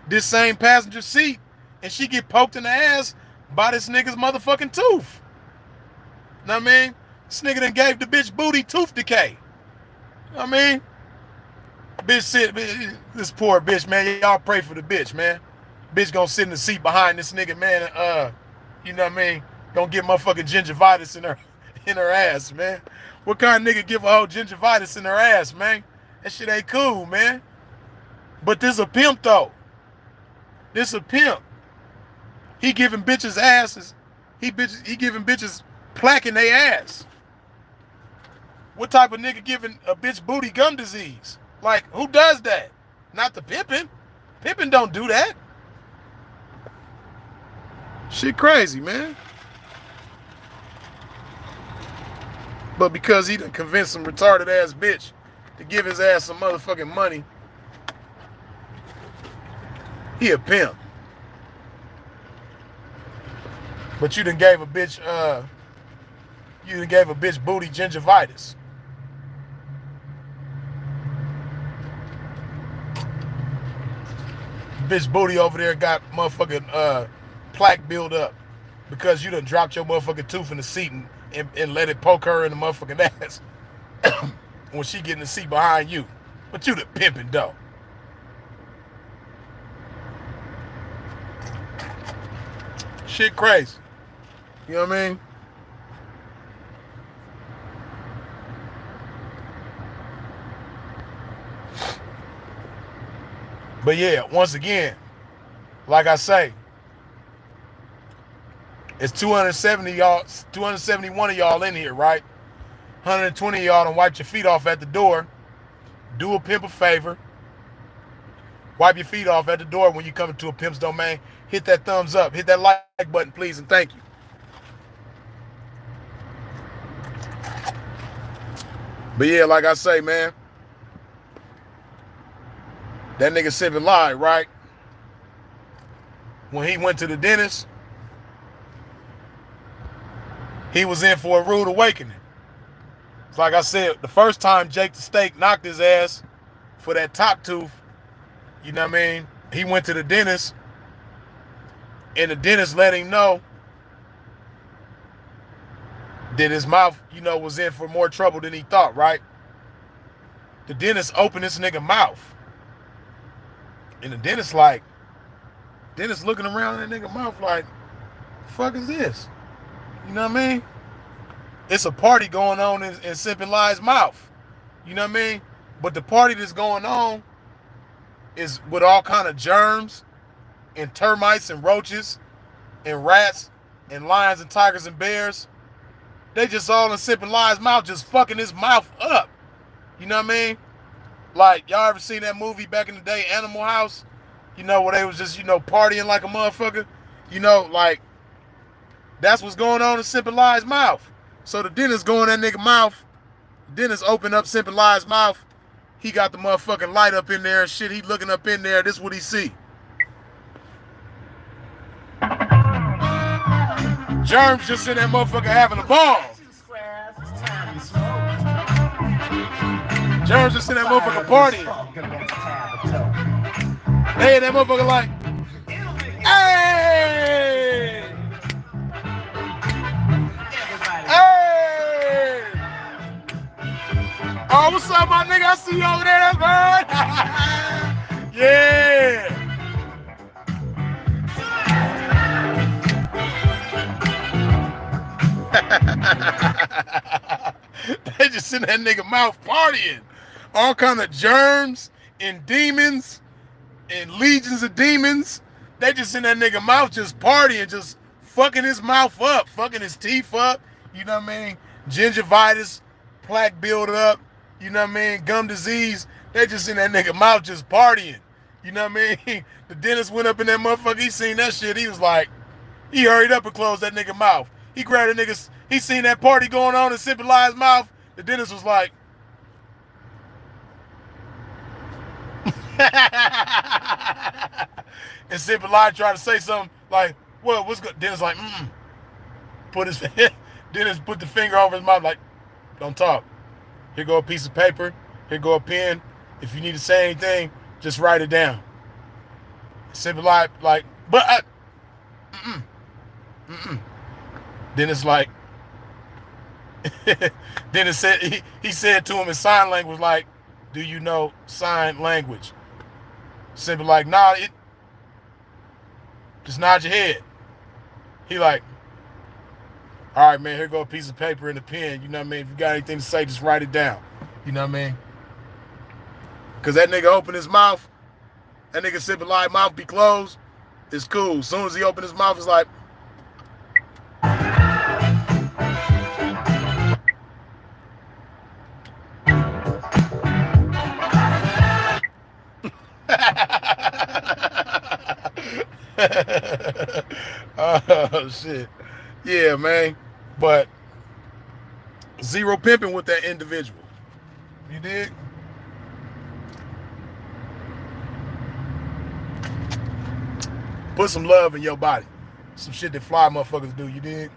this same passenger seat, and she get poked in the ass by this nigga's motherfucking tooth. Know what I mean? This nigga done gave the bitch booty tooth decay. Know what I mean? Bitch sit, this poor bitch, man. Y'all pray for the bitch, man. Bitch gonna sit in the seat behind this nigga, man. You know what I mean? Gonna get motherfucking gingivitis in her ass, man. What kind of nigga give a whole gingivitis in her ass, man? That shit ain't cool, man. But this a pimp though. This a pimp. He giving bitches asses. He giving bitches plaque in their ass. What type of nigga giving a bitch booty gum disease? Like, who does that? Not the Pimpin. Pimpin don't do that. Shit crazy, man. But because he done convinced some retarded ass bitch to give his ass some motherfucking money, he a pimp. But you done gave a bitch booty gingivitis. Bitch booty over there got motherfucking plaque build up because you done dropped your motherfucking tooth in the seat and let it poke her in the motherfucking ass when she get in the seat behind you. But you the pimpin' though. Shit crazy. You know what I mean? But yeah, once again, like I say, it's 271 of y'all in here, right? 120 of y'all done wiped your feet off at the door. Do a pimp a favor. Wipe your feet off at the door when you come into a pimp's domain. Hit that thumbs up. Hit that like button, please, and thank you. But yeah, like I say, man, that nigga Simpin Lyde, right? When he went to the dentist, he was in for a rude awakening. It's like I said, the first time Jake the Steak knocked his ass for that top tooth, you know what I mean? He went to the dentist, And the dentist let him know that his mouth, was in for more trouble than he thought, right? The dentist opened this nigga mouth. And the dentist looking around in that nigga mouth like, the fuck is this? You know what I mean? It's a party going on in Simpin Lyde's mouth. You know what I mean? But the party that's going on is with all kind of germs and termites and roaches and rats and lions and tigers and bears. They just all in Simpin Lyde's mouth, just fucking his mouth up. You know what I mean? Like, y'all ever seen that movie back in the day, Animal House? Where they was just, partying like a motherfucker? Like, that's what's going on in Simpin Lyde's mouth. So the dentist go in that nigga mouth. The dentist open up Simpin Lyde's mouth. He got the motherfucking light up in there and shit. He looking up in there. This is what he see. Germs just in that motherfucker having a ball. Germs just in that motherfucker partying. They in that motherfucker like, hey! Hey! Oh, what's up, my nigga? I see you over there, man. Yeah. They just in that nigga mouth partying. All kind of germs and demons and legions of demons. They just in that nigga mouth just partying, just fucking his mouth up, fucking his teeth up. You know what I mean? Gingivitis, plaque buildup. You know what I mean? Gum disease. They just in that nigga mouth just partying. You know what I mean? The dentist went up in that motherfucker. He seen that shit. He was like, he hurried up and closed that nigga mouth. He grabbed the niggas. He seen that party going on in Simpin Lyde's mouth. The dentist was like, and Simpin Lyde tried to say something like, "What? What's good?" Dentist like, Dentist put the finger over his mouth like, "Don't talk. Here go a piece of paper. Here go a pen. If you need to say anything, just write it down." Simpin Lyde like, "But Dentist like, Dentist said he said to him in sign language like, "Do you know sign language?" Simpin like, "Nah, just nod your head." He like, "All right, man, here go a piece of paper and a pen. You know what I mean? If you got anything to say, just write it down." You know what I mean? Because that nigga open his mouth, that nigga Simpin Lyde mouth be closed, it's cool. As soon as he open his mouth, it's like, oh shit. Yeah, man. But zero pimping with that individual. You dig? Put some love in your body. Some shit that fly motherfuckers do, you dig?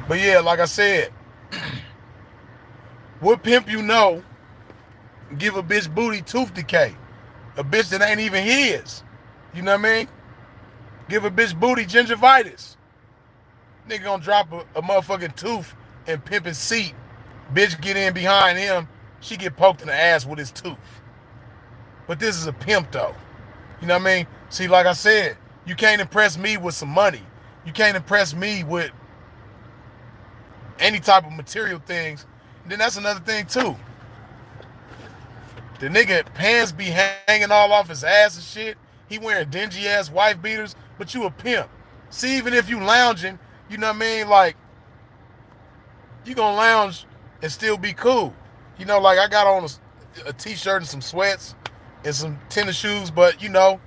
But yeah, like I said, what pimp you know give a bitch booty tooth decay? A bitch that ain't even his. You know what I mean? Give a bitch booty gingivitis. Nigga gonna drop a motherfucking tooth and pimp his seat. Bitch get in behind him. She get poked in the ass with his tooth. But this is a pimp though. You know what I mean? See, like I said, you can't impress me with some money. You can't impress me with any type of material things. And then that's another thing too. The nigga pants be hanging all off his ass and shit. He wearing dingy ass wife beaters, but you a pimp. See, even if you lounging, you know what I mean? Like, you gonna lounge and still be cool. You know, like I got on a t-shirt and some sweats and some tennis shoes, but you know,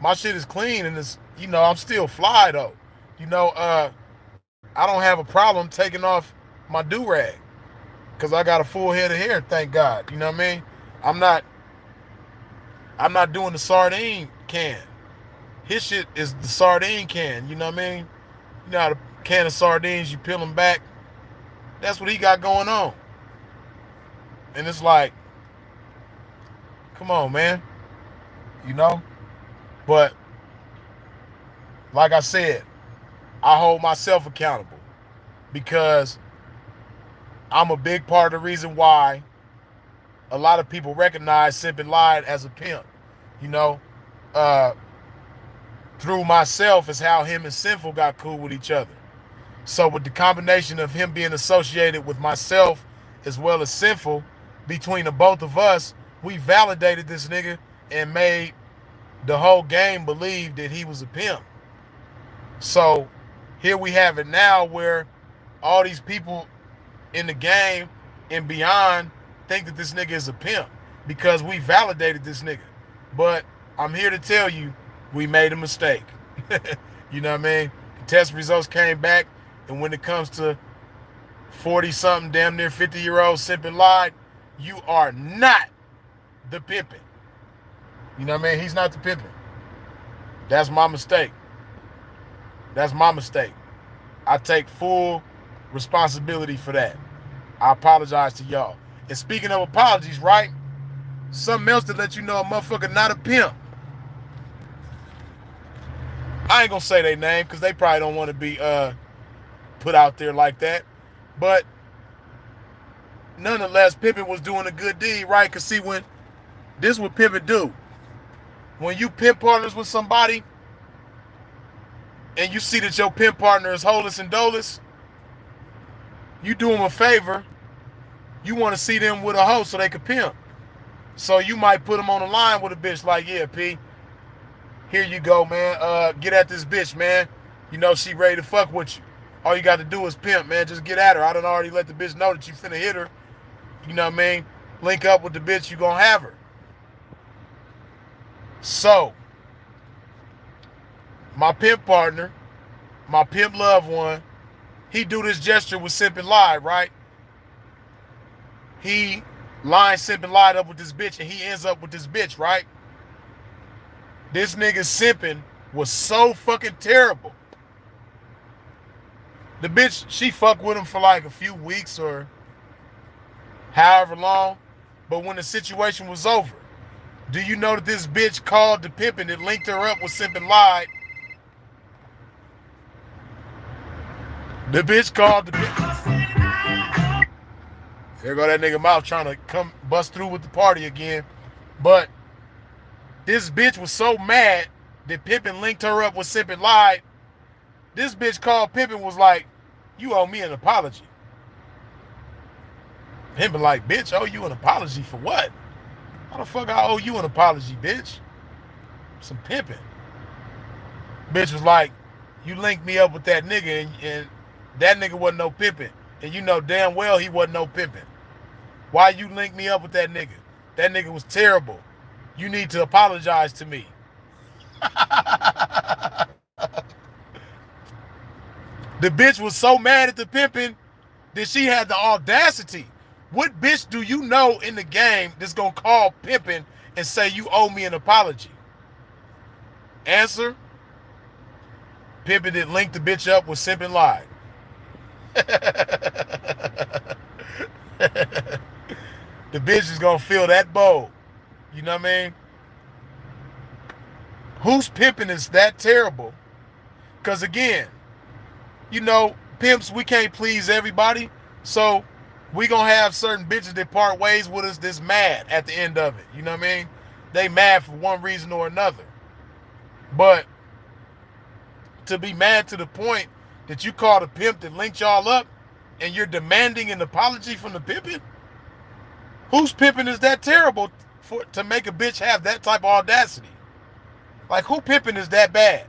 my shit is clean and it's, you know, I'm still fly though. You know, I don't have a problem taking off my do-rag because I got a full head of hair, thank God. You know what I mean? I'm not doing the sardine can. His shit is the sardine can, you know what I mean? You know how the can of sardines, you peel them back. That's what he got going on. And it's like, come on, man. You know? But like I said, I hold myself accountable because I'm a big part of the reason why a lot of people recognize Simpin Lyde as a pimp. You know, uh, through myself is how him and Sinful got cool with each other. So with the combination of him being associated with myself as well as Sinful, between the both of us, we validated this nigga and made the whole game believe that he was a pimp. So here we have it now where all these people in the game and beyond think that this nigga is a pimp because we validated this nigga. But I'm here to tell you, we made a mistake. You know what I mean? The test results came back, and when it comes to 40-something, damn near 50-year-old Simpin Lyde, you are not the pimpin'. You know what I mean? He's not the pimpin'. That's my mistake. That's my mistake. I take full responsibility for that. I apologize to y'all. And speaking of apologies, right? Something else to let you know a motherfucker not a pimp. I ain't gonna say their name because they probably don't want to be put out there like that. But nonetheless, Pimpin was doing a good deed, right? Because see, when this is what Pimpin do. When you pimp partners with somebody and you see that your pimp partner is holeless and doleless, you do them a favor. You want to see them with a hoe so they can pimp. So you might put them on the line with a bitch like, yeah, P, here you go, man. Get at this bitch, man. You know she ready to fuck with you. All you got to do is pimp, man. Just get at her. I done already let the bitch know that you finna hit her. You know what I mean? Link up with the bitch, you gonna have her. So, my pimp partner, my pimp loved one, he do this gesture with Simpin Lyde, right? He lines Simpin Lyde up with this bitch, and he ends up with this bitch, right? This nigga Simpin was so fucking terrible. The bitch, she fucked with him for like a few weeks or however long, but when the situation was over, do you know that this bitch called the pimpin' that linked her up with Simpin Lyde? The bitch called the pimpin'. There go that nigga mouth trying to come bust through with the party again. But this bitch was so mad that Pimpin linked her up with Simpin Lyde. This bitch called Pimpin was like, you owe me an apology. Pimpin like, bitch, owe you an apology for what? How the fuck I owe you an apology, bitch? Some pimping. Bitch was like, you linked me up with that nigga and that nigga wasn't no pimping. And you know damn well he wasn't no pimping. Why you linked me up with that nigga? That nigga was terrible. You need to apologize to me. The bitch was so mad at the pimping that she had the audacity. What bitch do you know in the game that's gonna call pimping and say you owe me an apology? Answer: Pimpin that linked the bitch up with Simpin Lyde. The bitch is gonna feel that bold. You know what I mean? Whose pimping is that terrible? Because again, you know, pimps, we can't please everybody. So we gonna have certain bitches that part ways with us that's mad at the end of it. You know what I mean? They mad for one reason or another. But to be mad to the point that you called a pimp that linked y'all up and you're demanding an apology from the pimpin'? Whose pimpin' is that terrible to make a bitch have that type of audacity? Like, who pimpin' is that bad?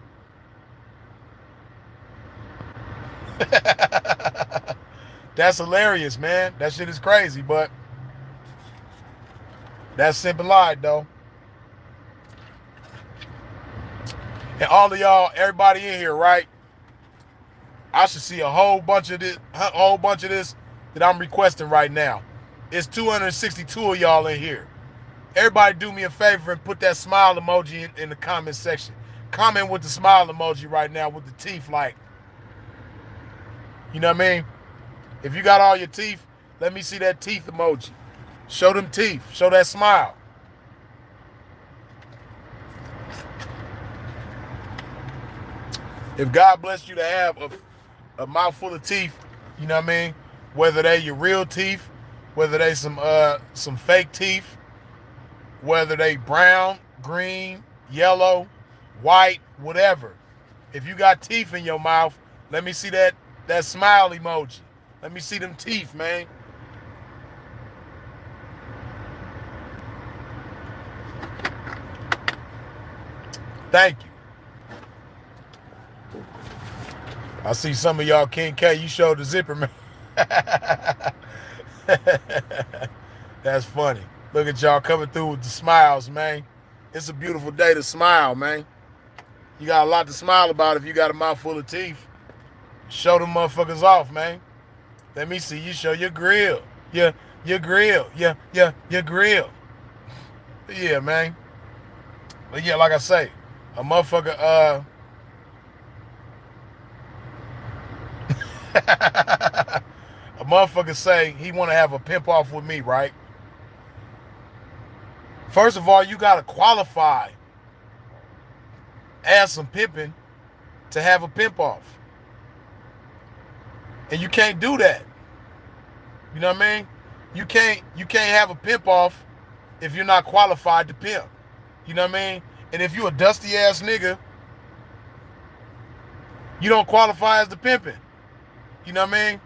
That's hilarious, man. That shit is crazy, but that's Simpin Lyde, though. And all of y'all, everybody in here, right? I should see a whole bunch of this that I'm requesting right now. It's 262 of y'all in here. Everybody do me a favor and put that smile emoji in the comment section. Comment with the smile emoji right now with the teeth like. You know what I mean? If you got all your teeth, let me see that teeth emoji. Show them teeth. Show that smile. If God bless you to have a mouthful of teeth, you know what I mean? Whether they your real teeth, whether they some fake teeth, whether they brown, green, yellow, white, whatever. If you got teeth in your mouth, let me see that smile emoji. Let me see them teeth, man. Thank you. I see some of y'all, King K, you showed the zipper, man. That's funny. Look at y'all coming through with the smiles, man. It's a beautiful day to smile, man. You got a lot to smile about if you got a mouth full of teeth. Show them motherfuckers off, man. Let me see you show your grill. Your grill. Your grill. Yeah, man. But yeah, like I say, a motherfucker, a motherfucker say he want to have a pimp off with me, right? First of all, you got to qualify as some pimping to have a pimp off. And you can't do that. You know what I mean? You can't have a pimp off if you're not qualified to pimp. You know what I mean? And if you a dusty ass nigga, you don't qualify as the pimping. You know what I mean?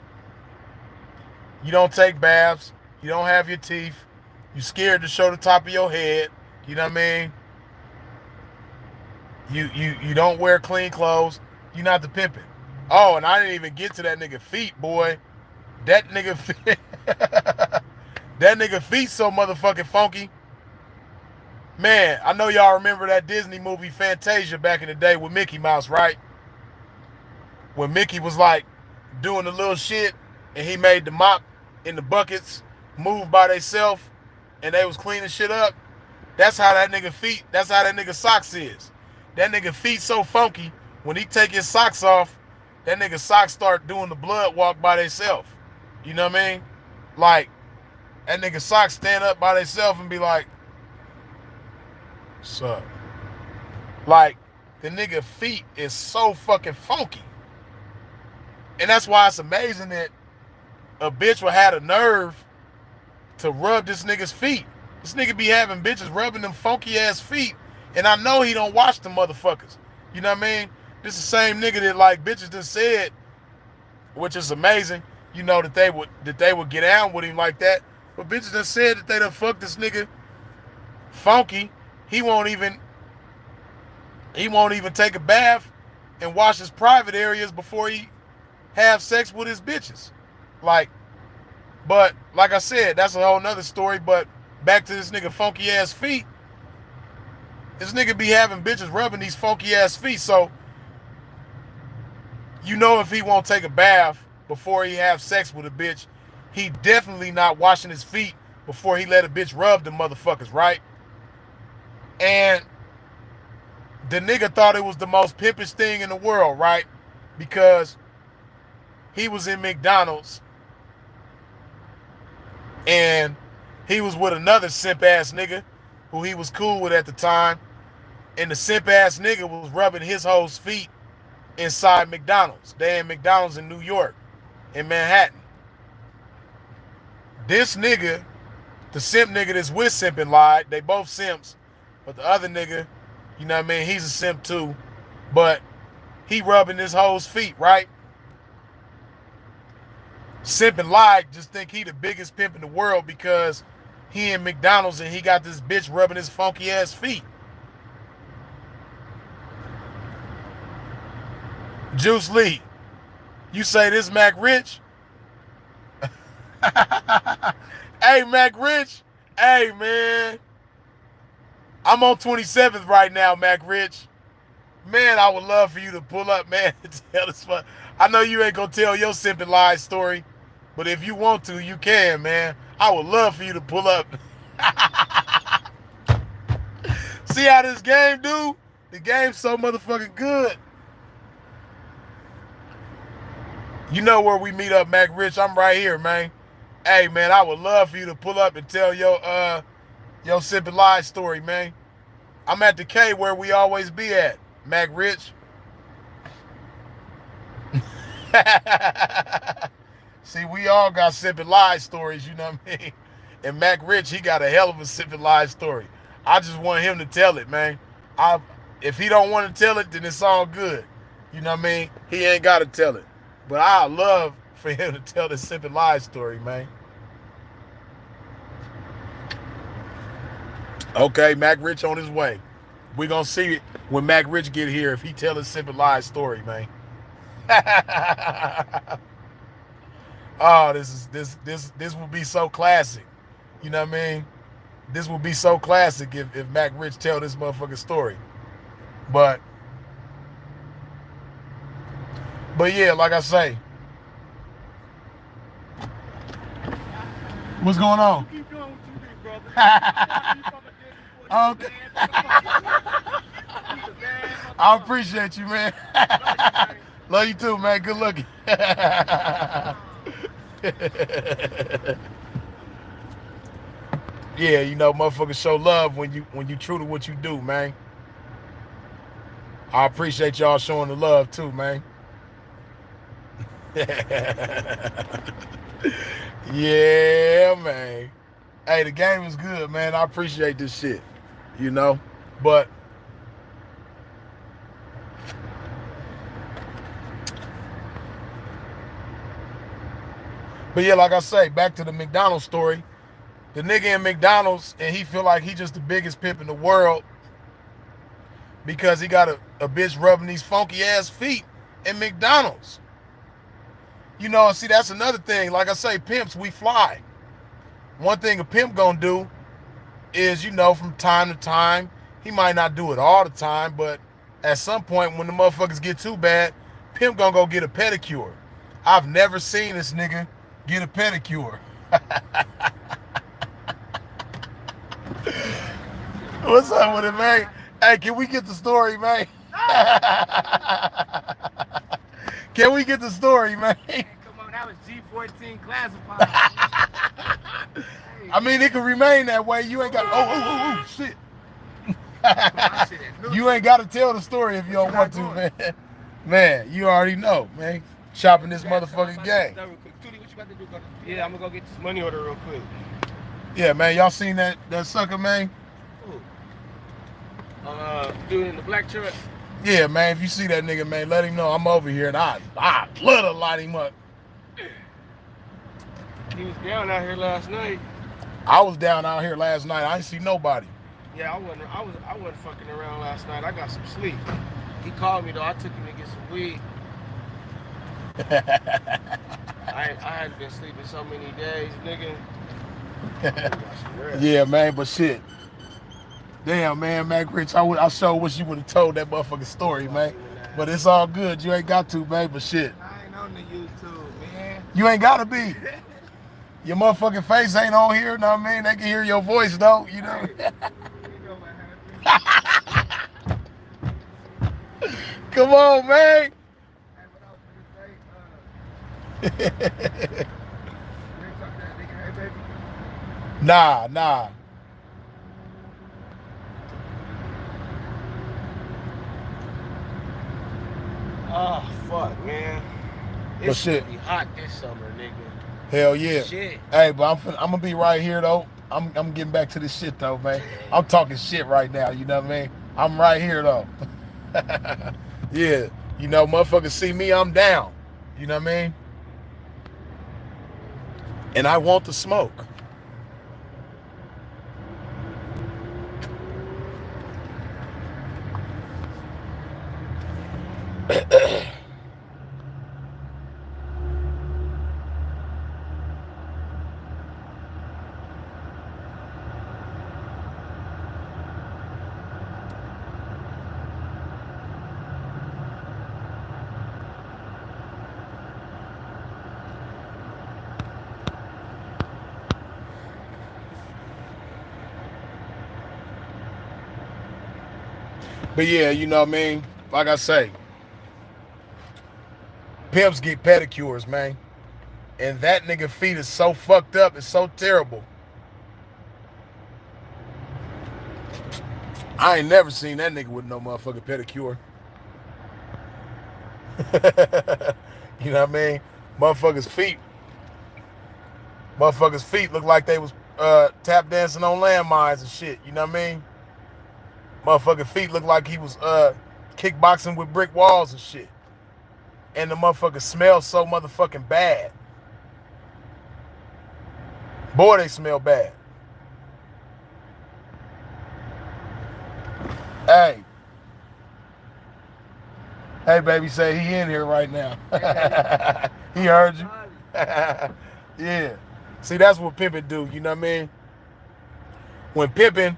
You don't take baths. You don't have your teeth. You scared to show the top of your head. You know what I mean? You don't wear clean clothes. You're not the pimping. Oh, and I didn't even get to that nigga feet, boy. That nigga feet, that nigga feet so motherfucking funky. Man, I know y'all remember that Disney movie Fantasia back in the day with Mickey Mouse, right? When Mickey was like doing the little shit and he made the mop in the buckets move by themselves and they was cleaning shit up. That's how that nigga feet, that's how that nigga socks is. That nigga feet so funky, when he take his socks off, that nigga socks start doing the blood walk by themselves. You know what I mean? Like, that nigga socks stand up by themselves and be like, what's up? Like, the nigga feet is so fucking funky. And that's why it's amazing that a bitch will have the nerve to rub this nigga's feet. This nigga be having bitches rubbing them funky ass feet, and I know he don't watch them motherfuckers. You know what I mean? This is the same nigga that like bitches done said, which is amazing, you know, that they would get down with him like that. But bitches done said that they done fucked this nigga funky. He won't even take a bath and wash his private areas before he have sex with his bitches. But like I said, that's a whole nother story. But back to this nigga funky ass feet. This nigga be having bitches rubbing these funky ass feet. So, you know, if he won't take a bath before he have sex with a bitch, he definitely not washing his feet before he let a bitch rub them motherfuckers, right? And the nigga thought it was the most pimpish thing in the world, right? Because he was in McDonald's and he was with another simp ass nigga who he was cool with at the time. And the simp ass nigga was rubbing his hoe's feet inside McDonald's. They in McDonald's in New York, in Manhattan. This nigga, the simp nigga that's with Simpin Lyde, they both simps, but the other nigga, you know what I mean, he's a simp too, but he rubbing his hoe's feet, right? Simpin Lyde just think he the biggest pimp in the world because he in McDonald's and he got this bitch rubbing his funky ass feet. Juice Lee, you say this Mac Rich? Hey, Mac Rich. Hey, man. I'm on 27th right now, Mac Rich. Man, I would love for you to pull up, man. Tell this fun. I know you ain't gonna tell your Simpin Lyde story, but if you want to, you can, man. I would love for you to pull up. See how this game do? The game's so motherfucking good. You know where we meet up, Mac Rich. I'm right here, man. Hey man, I would love for you to pull up and tell your Simpin Lyde story, man. I'm at the K where we always be at, Mac Rich. See, we all got Simpin Lyde stories, you know what I mean? And Mac Rich, he got a hell of a Simpin Lyde story. I just want him to tell it, man. If he don't want to tell it, then it's all good. You know what I mean? He ain't got to tell it. But I love for him to tell the Simpin Lyde story, man. Okay, Mac Rich on his way. We gonna see it when Mac Rich get here if he tell his Simpin Lyde story, man. Oh, this will be so classic. You know what I mean? This will be so classic if Mac Rich tell this motherfucking story. But yeah, like I say. What's going on? Keep doing what you do, brother. Okay. I appreciate you, man. Love you too, man. Good looking. Yeah, you know, motherfuckers show love when you true to what you do, man. I appreciate y'all showing the love too, man. Yeah, man. Hey, the game is good, man. I appreciate this shit, you know. But yeah, like I say, back to the McDonald's story. The nigga in McDonald's, and he feel like he just the biggest pimp in the world because he got a bitch rubbing these funky ass feet in McDonald's. You know, see, that's another thing. Like I say, pimps, we fly. One thing a pimp gonna do is, you know, from time to time, he might not do it all the time, but at some point when the motherfuckers get too bad, pimp gonna go get a pedicure. I've never seen this nigga get a pedicure. What's up with it, man? Hey, can we get the story, man? Can we get the story, man? Hey, come on, that was G14 classified. I mean, it can remain that way. You ain't got. Oh, shit. You ain't got to tell the story if you don't want to, man. Man, you already know, man. Shopping this motherfucking game. Yeah, I'm gonna go get this money order real quick. Yeah, man. Y'all seen that sucker, man? Dude in the black truck. Yeah, man. If you see that nigga, man, let him know I'm over here, and I love to light him up. He was down out here last night. I was down out here last night. I didn't see nobody. Yeah, I wasn't fucking around last night. I got some sleep. He called me though. I took him to get some weed. I hadn't been sleeping so many days, nigga. Yeah, man, but shit. Damn, man, Mac Rich, I sure wish you would have told that motherfucking story, man. But it's all good. You ain't got to, man, but shit. I ain't on the YouTube, man. You ain't got to be. Your motherfucking face ain't on here, know what I mean? They can hear your voice, though, you know? Come on, man. Nah. Oh, fuck, man. It's shit be hot this summer, nigga. Hell yeah. Shit. Hey, but I'm gonna be right here though. I'm getting back to this shit though, man. I'm talking shit right now, you know what I mean? I'm right here though. Yeah, you know, motherfuckers see me, I'm down. You know what I mean? And I want the smoke. But yeah, you know what I mean? Like I say, pimps get pedicures, man. And that nigga feet is so fucked up. It's so terrible. I ain't never seen that nigga with no motherfucking pedicure. You know what I mean? Motherfuckers' feet. Motherfuckers' feet look like they was tap dancing on landmines and shit. You know what I mean? Motherfucking feet look like he was kickboxing with brick walls and shit. And the motherfucker smells so motherfucking bad. Boy, they smell bad. Hey. Hey, baby, say he in here right now. He heard you. Yeah. See, that's what pimping do, you know what I mean? When pimping,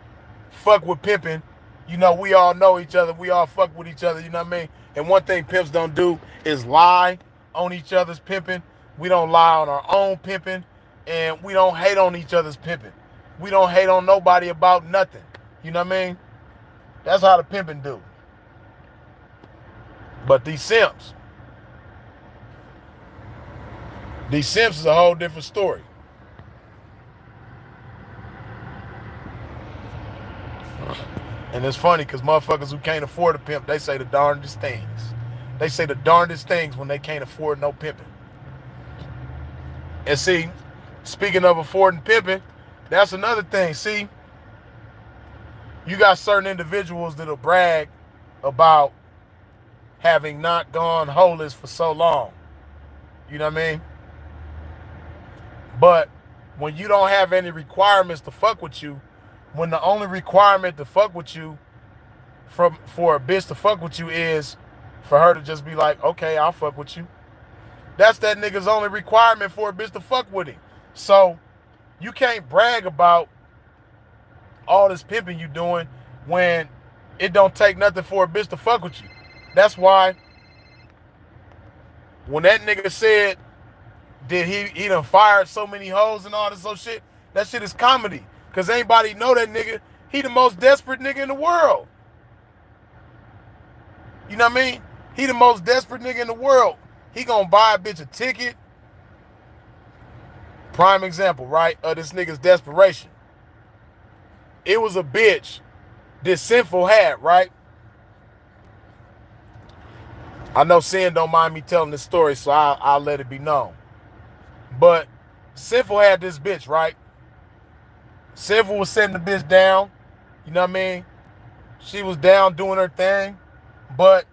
fuck with pimping, you know, we all know each other. We all fuck with each other, you know what I mean? And one thing pimps don't do is lie on each other's pimping. We don't lie on our own pimping. And we don't hate on each other's pimping. We don't hate on nobody about nothing. You know what I mean? That's how the pimping do. But these simps is a whole different story. And it's funny because motherfuckers who can't afford a pimp, they say the darndest things. They say the darndest things when they can't afford no pimping. And see, speaking of affording pimping, that's another thing. See, you got certain individuals that'll brag about having not gone holeless for so long. You know what I mean? But when you don't have any requirements to fuck with you, when the only requirement to fuck with you for a bitch to fuck with you is for her to just be like, okay, I'll fuck with you. That's that nigga's only requirement for a bitch to fuck with him. So you can't brag about all this pimping you doing when it don't take nothing for a bitch to fuck with you. That's why when that nigga said that he done fired so many hoes and all this other shit, that shit is comedy. Cause anybody know that nigga, he the most desperate nigga in the world. You know what I mean? He the most desperate nigga in the world. He gonna buy a bitch a ticket. Prime example, right, of this nigga's desperation. It was a bitch that Sinful had, right? I know Sin don't mind me telling this story, so I'll let it be known. But Sinful had this bitch, right? Sinful was setting the bitch down. You know what I mean? She was down doing her thing. But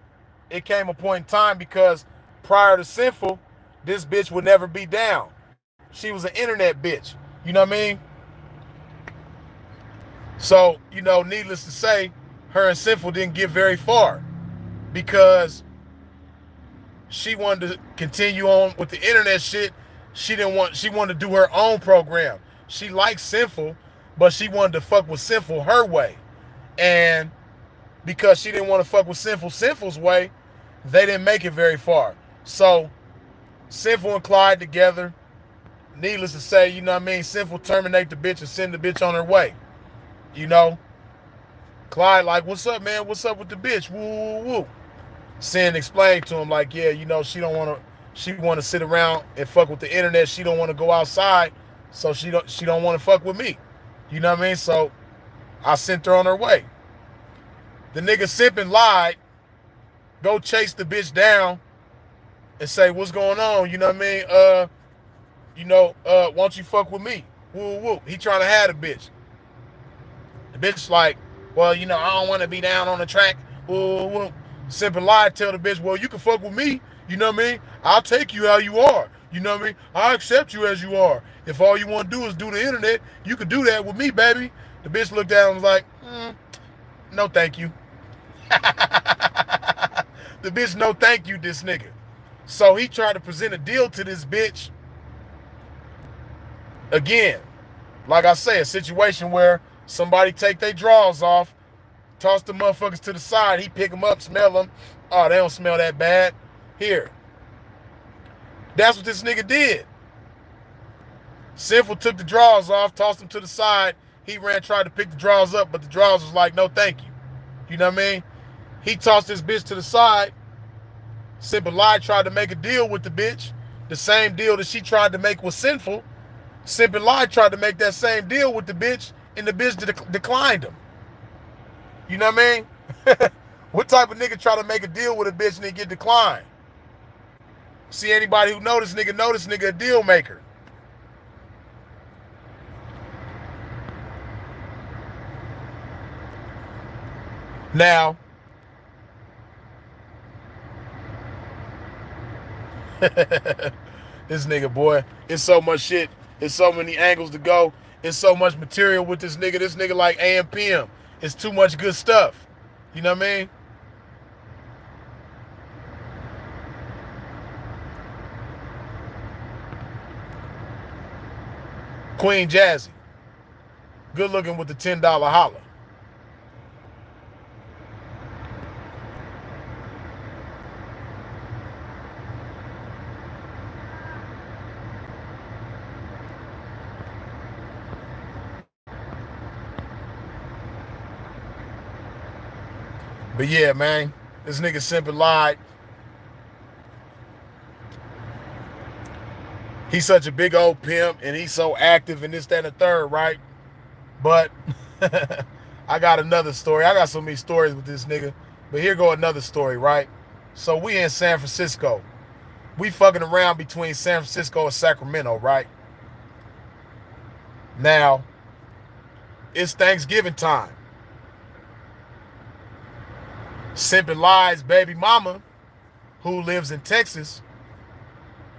it came a point in time because prior to Sinful, this bitch would never be down. She was an internet bitch. You know what I mean? So, you know, needless to say, her and Sinful didn't get very far because she wanted to continue on with the internet shit. She wanted to do her own program. She liked Sinful, but she wanted to fuck with Sinful her way. And because she didn't want to fuck with Sinful's way, they didn't make it very far. So Sinful and Clyde together, needless to say, you know what I mean, Sinful terminate the bitch and send the bitch on her way. You know? Clyde like, what's up, man? What's up with the bitch? Woo, woo, woo. Sin explained to him like, yeah, you know, she want to sit around and fuck with the internet. She don't want to go outside, so she don't want to fuck with me. You know what I mean? So I sent her on her way. The nigga Simpin Lyde go chase the bitch down and say, what's going on? You know what I mean? Why don't you fuck with me? Woo, woo. He trying to have the bitch. The bitch like, well, you know, I don't want to be down on the track. Woo, woo. Simpin Lyde tell the bitch, well, you can fuck with me. You know what I mean? I'll take you how you are. You know what I mean? I accept you as you are. If all you want to do is do the internet, you can do that with me, baby. The bitch looked at him and was like, no thank you. The bitch no thank you this nigga. So he tried to present a deal to this bitch. Again, like I say, a situation where somebody take their drawers off, toss the motherfuckers to the side, he pick them up, smell them. Oh, they don't smell that bad. Here. That's what this nigga did. Sinful took the drawers off, tossed them to the side. He tried to pick the drawers up, but the drawers was like, no thank you. You know what I mean? He tossed this bitch to the side. Simpin Lyde tried to make a deal with the bitch. The same deal that she tried to make was sinful. Simpin Lyde tried to make that same deal with the bitch, and the bitch declined him. You know what I mean? What type of nigga try to make a deal with a bitch and then get declined? See, anybody who know this nigga a deal maker. Now, this nigga, boy, it's so much shit. It's so many angles to go. It's so much material with this nigga. This nigga like AM/PM. It's too much good stuff. You know what I mean? Queen Jazzy. Good looking with the $10 holla. But yeah, man, this nigga Simpin Lyde. He's such a big old pimp and he's so active and this, that, and the third, right? But I got another story. I got so many stories with this nigga. But here go another story, right? So we in San Francisco. We fucking around between San Francisco and Sacramento, right? Now, it's Thanksgiving time. Simpin Lyde's baby mama, who lives in Texas,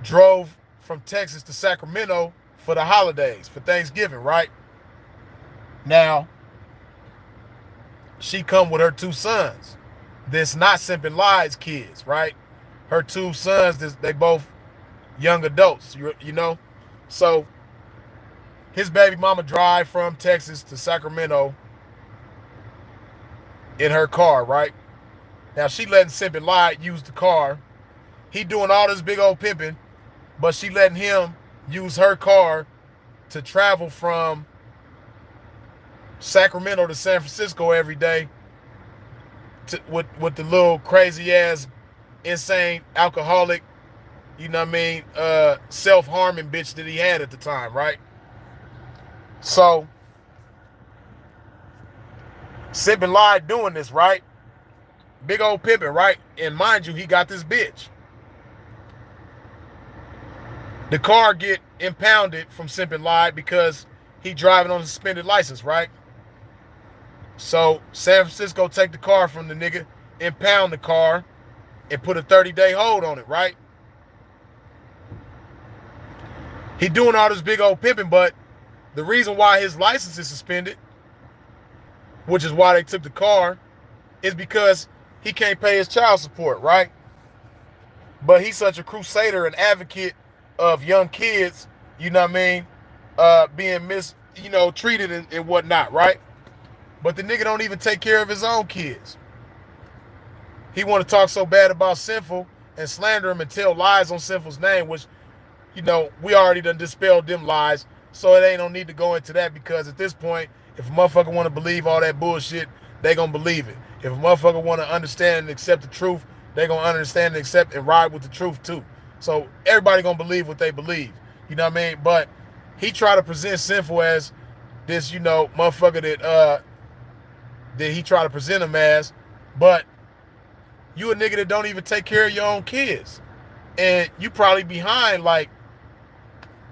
drove from Texas to Sacramento for the holidays, for Thanksgiving, right? Now, she come with her two sons. That's not Simpin Lyde's kids, right? Her two sons, they both young adults, you know? So, his baby mama drive from Texas to Sacramento in her car, right? Now, she letting Simpin Lyde use the car. He doing all this big old pimping, but she letting him use her car to travel from Sacramento to San Francisco every day with the little crazy-ass, insane, alcoholic, you know what I mean, self-harming bitch that he had at the time, right? So, Simpin Lyde doing this, right? Big old pimping, right? And mind you, he got this bitch. The car get impounded from Simpin Lyde because he driving on a suspended license, right? So San Francisco take the car from the nigga, impound the car, and put a 30-day hold on it, right? He doing all this big old pimping, but the reason why his license is suspended, which is why they took the car, is because he can't pay his child support, right? But he's such a crusader and advocate of young kids, you know what I mean, being treated and whatnot, right? But the nigga don't even take care of his own kids. He want to talk so bad about Sinful and slander him and tell lies on Sinful's name, which, you know, we already done dispelled them lies, so it ain't no need to go into that, because at this point, if a motherfucker want to believe all that bullshit, they gonna believe it. If a motherfucker want to understand and accept the truth, they gonna understand and accept and ride with the truth too. So everybody gonna believe what they believe. You know what I mean? But he try to present Sinful as this, you know, motherfucker that he try to present him as, but you a nigga that don't even take care of your own kids. And you probably behind like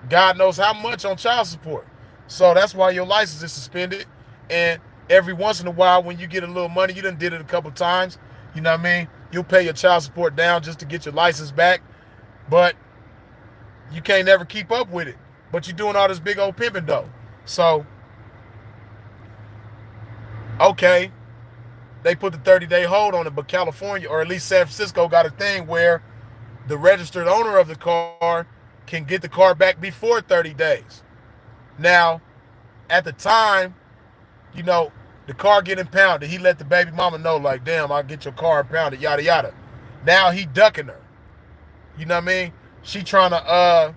God knows how much on child support. So that's why your license is suspended. And every once in a while, when you get a little money, you done did it a couple times, you know what I mean? You'll pay your child support down just to get your license back. But you can't never keep up with it. But you're doing all this big old pimping though. So, okay, they put the 30-day hold on it, but California, or at least San Francisco, got a thing where the registered owner of the car can get the car back before 30 days. Now, at the time, you know, the car get impounded. He let the baby mama know, like, damn, I'll get your car impounded, yada, yada. Now he ducking her. You know what I mean? She trying to,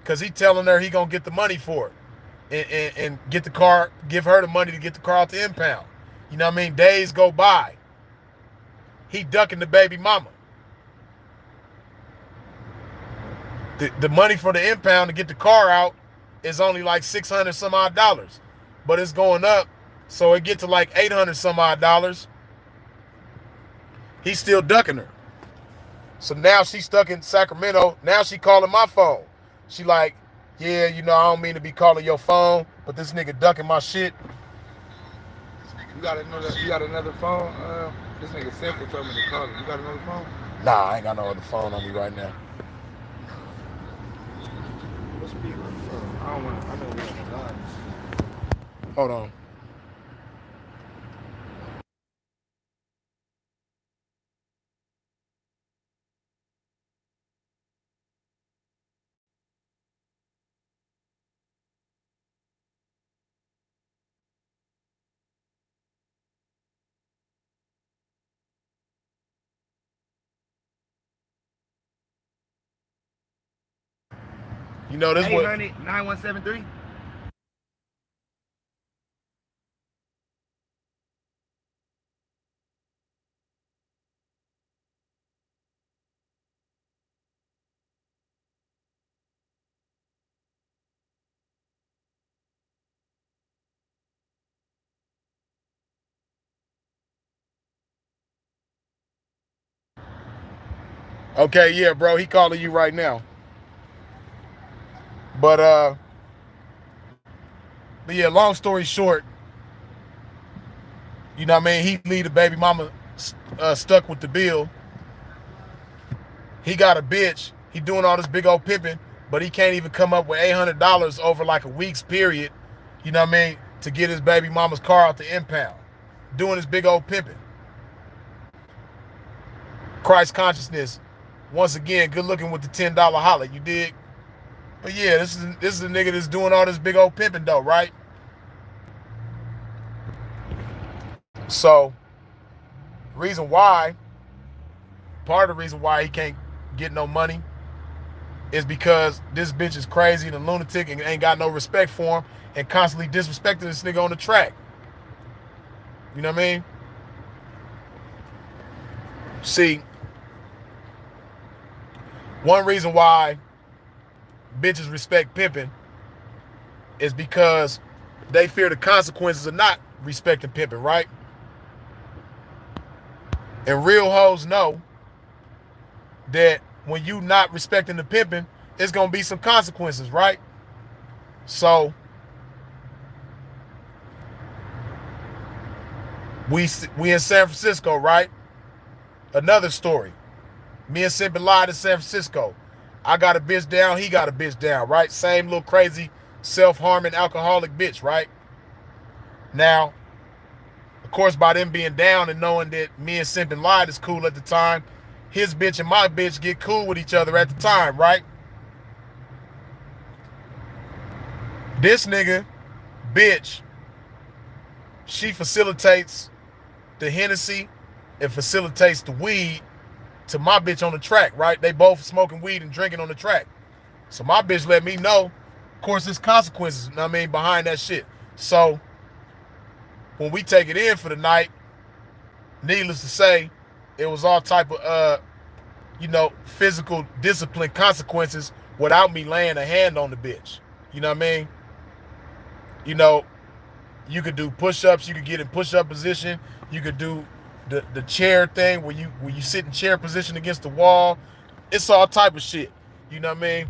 because he telling her he gonna get the money for it. And get the car, give her the money to get the car out the impound. You know what I mean? Days go by. He ducking the baby mama. The money for the impound to get the car out is only like $600 some odd, but it's going up, so it get to like $800 some odd. He's still ducking her. So now she's stuck in Sacramento. Now she calling my phone. She like, yeah, I don't mean to be calling your phone, but this nigga ducking my shit. You got another phone? This nigga Simpin told me to call you. You got another phone? Nah, I ain't got no other phone on me right now. What's speaker? I don't want to. I know we have the lines. Hold on. This 800-9173? Okay, yeah, bro, he calling you right now. But yeah, long story short, you know what I mean? He leave the baby mama stuck with the bill. He got a bitch. He doing all this big old pimping, but he can't even come up with $800 over like a week's period, you know what I mean, to get his baby mama's car out the impound. Doing this big old pimping. Christ consciousness. Once again, good looking with the $10 holla, you dig? But yeah, this is a nigga that's doing all this big old pimping though, right? So, part of the reason why he can't get no money is because this bitch is crazy and a lunatic and ain't got no respect for him and constantly disrespecting this nigga on the track. You know what I mean? See, one reason why bitches respect pimping is because they fear the consequences of not respecting pimping, right? And real hoes know that when you not respecting the pimping, it's gonna be some consequences, right? So we in San Francisco, right? Another story. Me and Simpin Lyde in San Francisco. I got a bitch down, he got a bitch down, right? Same little crazy, self-harming, alcoholic bitch, right? Now, of course, by them being down and knowing that me and Simpin Lyde is cool at the time, his bitch and my bitch get cool with each other at the time, right? This nigga, bitch, she facilitates the Hennessy and facilitates the weed to my bitch on the track, right? They both smoking weed and drinking on the track. So my bitch let me know, of course, there's consequences, you know what I mean, behind that shit. So when we take it in for the night, needless to say, it was all type of, physical discipline consequences without me laying a hand on the bitch. You know what I mean? You could do push-ups, you could get in push-up position, you could do the chair thing where you sit in chair position against the wall. It's all type of shit. You know what I mean?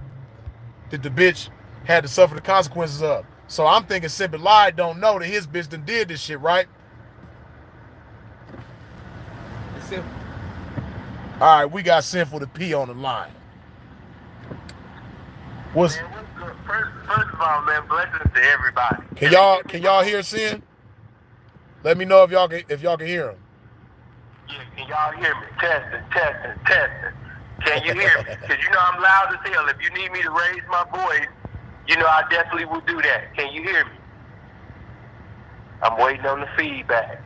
That the bitch had to suffer the consequences of. So I'm thinking Simpin Lyde don't know that his bitch done did this shit, right? It's simple. All right, we got Sinful to P on the line. What's good? First of all, man, blessings to everybody. Can y'all hear Sin? Let me know if y'all can hear him. Yeah, can y'all hear me? Testing. Can you hear me? Because I'm loud as hell. If you need me to raise my voice, I definitely will do that. Can you hear me? I'm waiting on the feedback.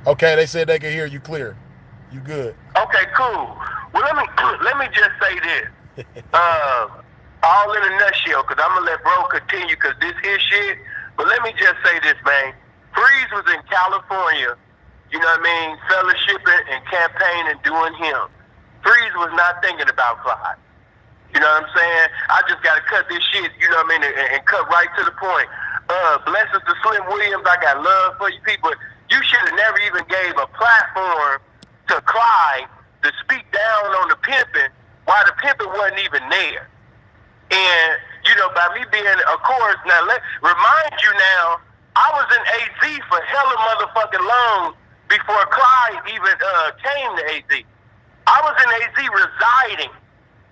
Okay, they said they can hear you clear. You good? Okay, cool. Well, let me just say this. All in a nutshell, because I'm gonna let bro continue, because this his shit. But let me just say this, man. Freeze was in California, fellowshipping and campaigning, doing him. Freeze was not thinking about Clyde. You know what I'm saying? I just gotta cut this shit, you know what I mean, and cut right to the point. Blessings to Slim Williams. I got love for you people. You should have never even gave a platform to Clyde to speak down on the pimping while the pimping wasn't even there. And, you know, by me being, of course, now remind you now, I was in AZ for hella motherfucking long before Clyde even came to AZ. I was in AZ residing.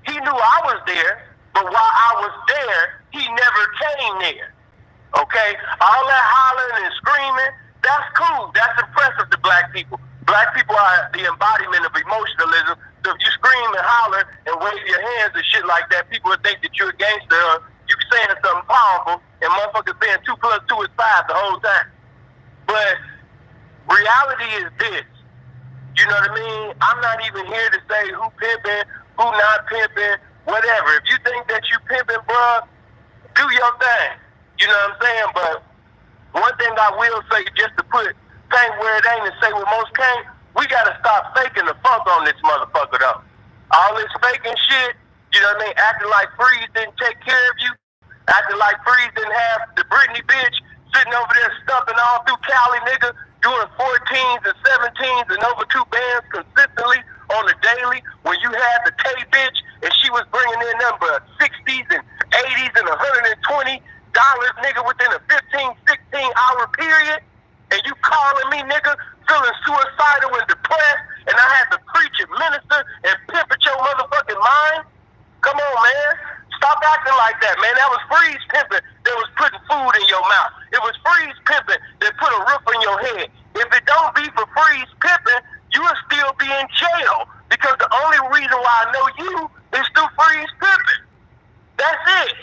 He knew I was there, but while I was there, he never came there. Okay? All that hollering and screaming, that's cool. That's impressive to black people. Black people are the embodiment of emotionalism. So if you scream and holler and wave your hands and shit like that, people would think that you're a gangster or you saying something powerful, and motherfuckers saying 2 + 2 is 5 the whole time. But reality is this. You know what I mean? I'm not even here to say who pimping, who not pimping, whatever. If you think that you pimping, bruh, do your thing. You know what I'm saying? But one thing I will say, just to put paint where it ain't and say what most can't, we gotta stop faking the funk on this motherfucker though. All this faking shit, you know what I mean? Acting like Freeze didn't take care of you. Acting like Freeze didn't have the Britney bitch sitting over there stumping all through Cali, nigga, doing 14s and 17s and over 2 bands consistently on the daily when you had the K bitch and she was bringing in number 60s and 80s and $120, nigga, within a 15, 16-hour period. And you calling me, nigga, feeling suicidal and depressed, and I had to preach and minister and pimp at your motherfucking mind? Come on, man. Stop acting like that, man. That was Freeze pimping that was putting food in your mouth. It was Freeze pimping that put a roof on your head. If it don't be for Freeze pimping, you will still be in jail because the only reason why I know you is through Freeze pimping. That's it.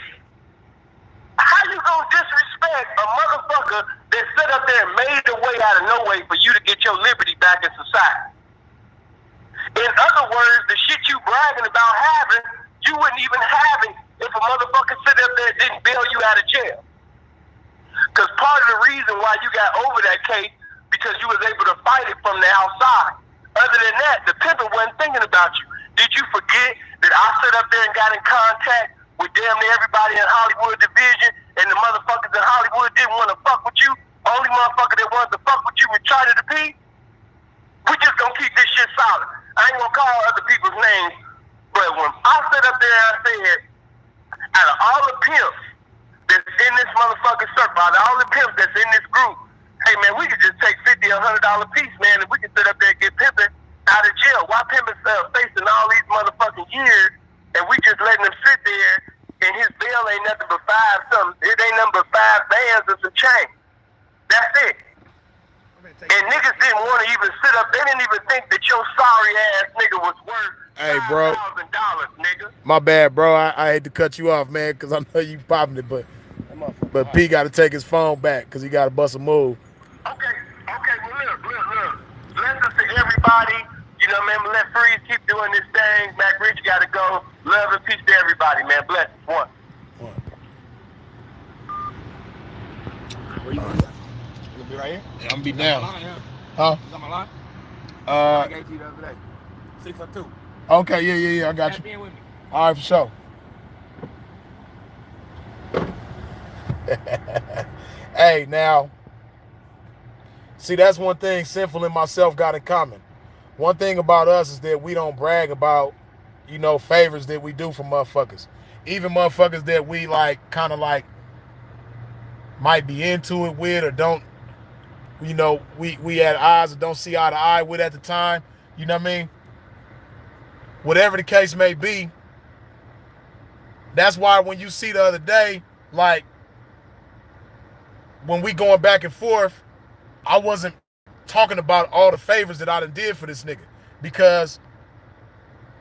How you gonna disrespect a motherfucker that sat up there and made the way out of no way for you to get your liberty back in society? In other words, the shit you bragging about having, you wouldn't even have it if a motherfucker sit up there and didn't bail you out of jail. Because part of the reason why you got over that case, because you was able to fight it from the outside. Other than that, the pimpin' wasn't thinking about you. Did you forget that I sat up there and got in contact with damn near everybody in Hollywood division, and the motherfuckers in Hollywood didn't want to fuck with you? Only motherfucker that wanted to fuck with you was Charlie the P? We just gonna keep this shit solid. I ain't gonna call other people's names, but when I sat up there and I said, out of all the pimps that's in this motherfucking circle, out of all the pimps that's in this group, hey man, we could just take $50 or $100 piece, man, and we can sit up there and get pimping out of jail. Why pimping facing all these motherfucking years, and we just letting him sit there, and his bail ain't nothing but 5 something. It ain't nothing but 5 bands and some change. That's it. And niggas didn't want to even sit up. They didn't even think that your sorry ass nigga was worth $5,000, nigga. My bad, bro. I hate to cut you off, man, because I know you popping it, but P got to take his phone back because he got to bust a move. Okay. Well, look. Blessings to everybody. You know, man, let Freeze keep doing this thing. Mac Rich got to go. Love and peace to everybody, man. Blessings. One. Where you going? You gonna be right here? Yeah, I'm gonna be down. Huh? You got my line? I gave to you the other day. 602. Okay, yeah. I got Tap you. in with me. All right, for sure. Hey, now, see, that's one thing Sinful and myself got in common. One thing about us is that we don't brag about, you know, favors that we do for motherfuckers. Even motherfuckers that we kind of might be into it with or don't, you know, we at odds or don't see eye to eye with at the time. You know what I mean? Whatever the case may be, that's why when you see the other day, like, when we going back and forth, I wasn't talking about all the favors that I done did for this nigga. Because,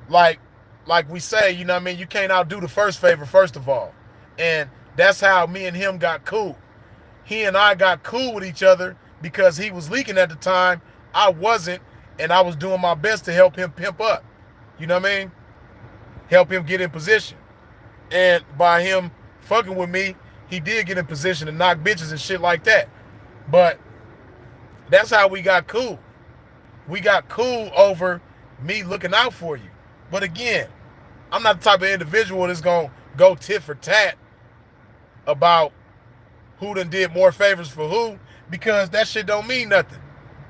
like we say, you know what I mean, you can't outdo the first favor, first of all. And that's how me and him got cool. He and I got cool with each other because he was leaking at the time. I wasn't, and I was doing my best to help him pimp up. You know what I mean? Help him get in position. And by him fucking with me, he did get in position to knock bitches and shit like that. But that's how we got cool. We got cool over me looking out for you. But again, I'm not the type of individual that's gonna go tit for tat about who done did more favors for who, because that shit don't mean nothing.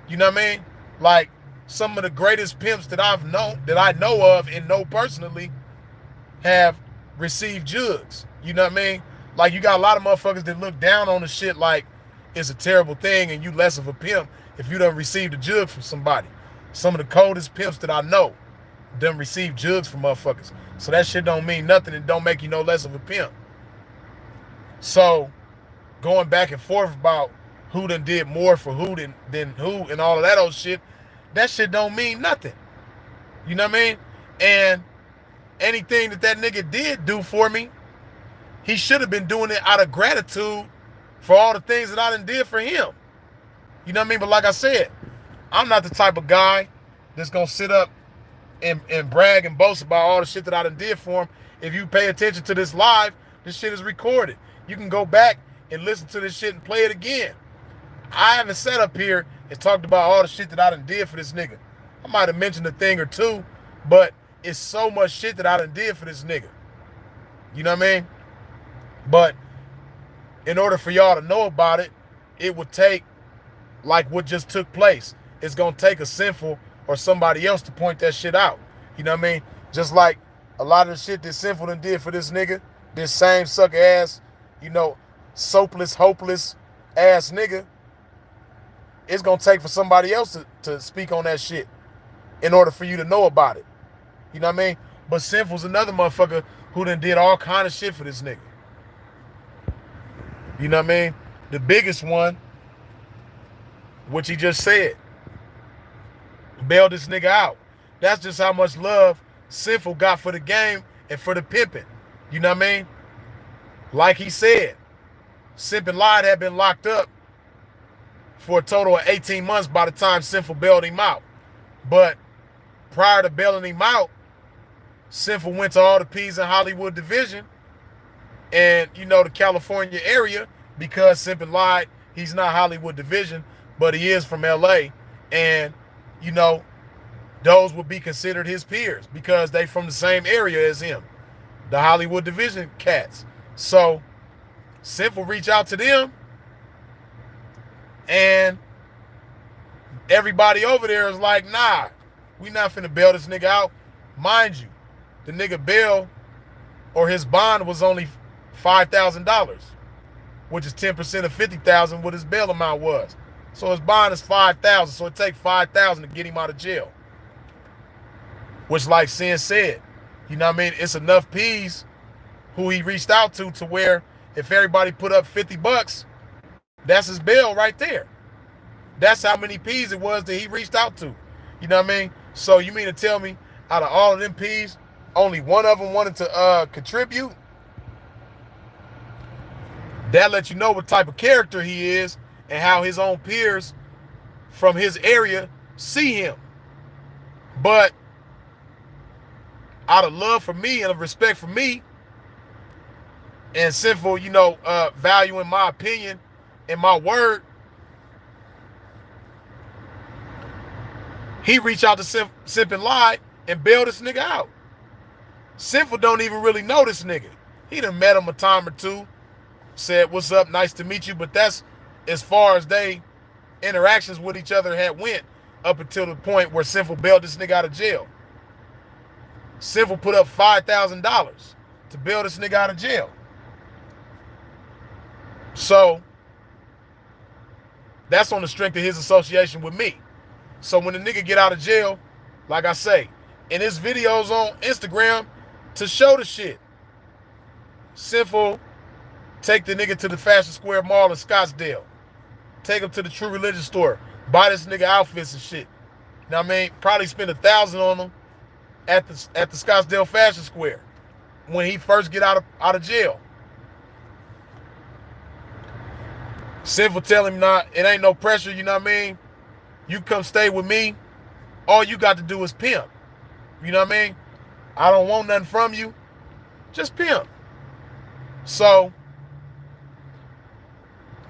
You know what I mean? Like, some of the greatest pimps that I know of and know personally have received jugs. You know what I mean? Like, you got a lot of motherfuckers that look down on the shit like it's a terrible thing and you less of a pimp if you done received a jug from somebody. Some of the coldest pimps that I know done receive jugs from motherfuckers. So that shit don't mean nothing and don't make you no less of a pimp. So going back and forth about who done did more for who than who and all of that old shit, that shit don't mean nothing. You know what I mean? And anything that nigga did do for me, he should have been doing it out of gratitude for all the things that I done did for him. You know what I mean? But like I said, I'm not the type of guy that's gonna sit up and brag and boast about all the shit that I done did for him. If you pay attention to this live, this shit is recorded. You can go back and listen to this shit and play it again. I haven't sat up here and talked about all the shit that I done did for this nigga. I might have mentioned a thing or two, but it's so much shit that I done did for this nigga. You know what I mean? But in order for y'all to know about it, it would take, like what just took place, it's gonna take a Sinful or somebody else to point that shit out. You know what I mean? Just like a lot of the shit that Sinful done did for this nigga, this same sucker ass, you know, soapless, hopeless ass nigga, it's gonna take for somebody else to speak on that shit in order for you to know about it. You know what I mean? But Sinful's another motherfucker who done did all kind of shit for this nigga. You know what I mean? The biggest one, which he just said, bailed this nigga out. That's just how much love Sinful got for the game and for the pimping. You know what I mean? Like he said, Simpin Lyde had been locked up for a total of 18 months by the time Sinful bailed him out. But prior to bailing him out, Sinful went to all the P's in Hollywood division and, you know, the California area, because Simpin Lyde, he's not Hollywood division, but he is from LA. And, you know, those would be considered his peers because they from the same area as him, the Hollywood division cats. So Sinful reach out to them, and everybody over there is like, nah, we not finna bail this nigga out. Mind you, the nigga bail or his bond was only $5,000, which is 10% of $50,000 what his bail amount was. So his bond is $5,000, so it take $5,000 to get him out of jail. Which, like Sin said, you know what I mean, it's enough P's who he reached out to where if everybody put up $50, that's his bail right there. That's how many P's it was that he reached out to. You know what I mean? So you mean to tell me out of all of them P's, only one of them wanted to contribute? That lets you know what type of character he is and how his own peers from his area see him. But out of love for me and of respect for me, and Sinful, you know, valuing my opinion and my word, he reached out to Simpin Lyde and bailed this nigga out. Sinful don't even really know this nigga. He done met him a time or two, said, what's up, nice to meet you, but that's as far as they interactions with each other had went up until the point where Sinful bailed this nigga out of jail. Sinful put up $5,000 to bail this nigga out of jail. So that's on the strength of his association with me. So when the nigga get out of jail, like I say, in his videos on Instagram to show the shit, Sinful take the nigga to the Fashion Square Mall in Scottsdale, take him to the True Religion store, buy this nigga outfits and shit. You know what I mean? Probably spend $1,000 on him at the Scottsdale Fashion Square when he first get out of jail. Sinful tell him, nah, it ain't no pressure, you know what I mean? You come stay with me, all you got to do is pimp. You know what I mean? I don't want nothing from you, just pimp. So,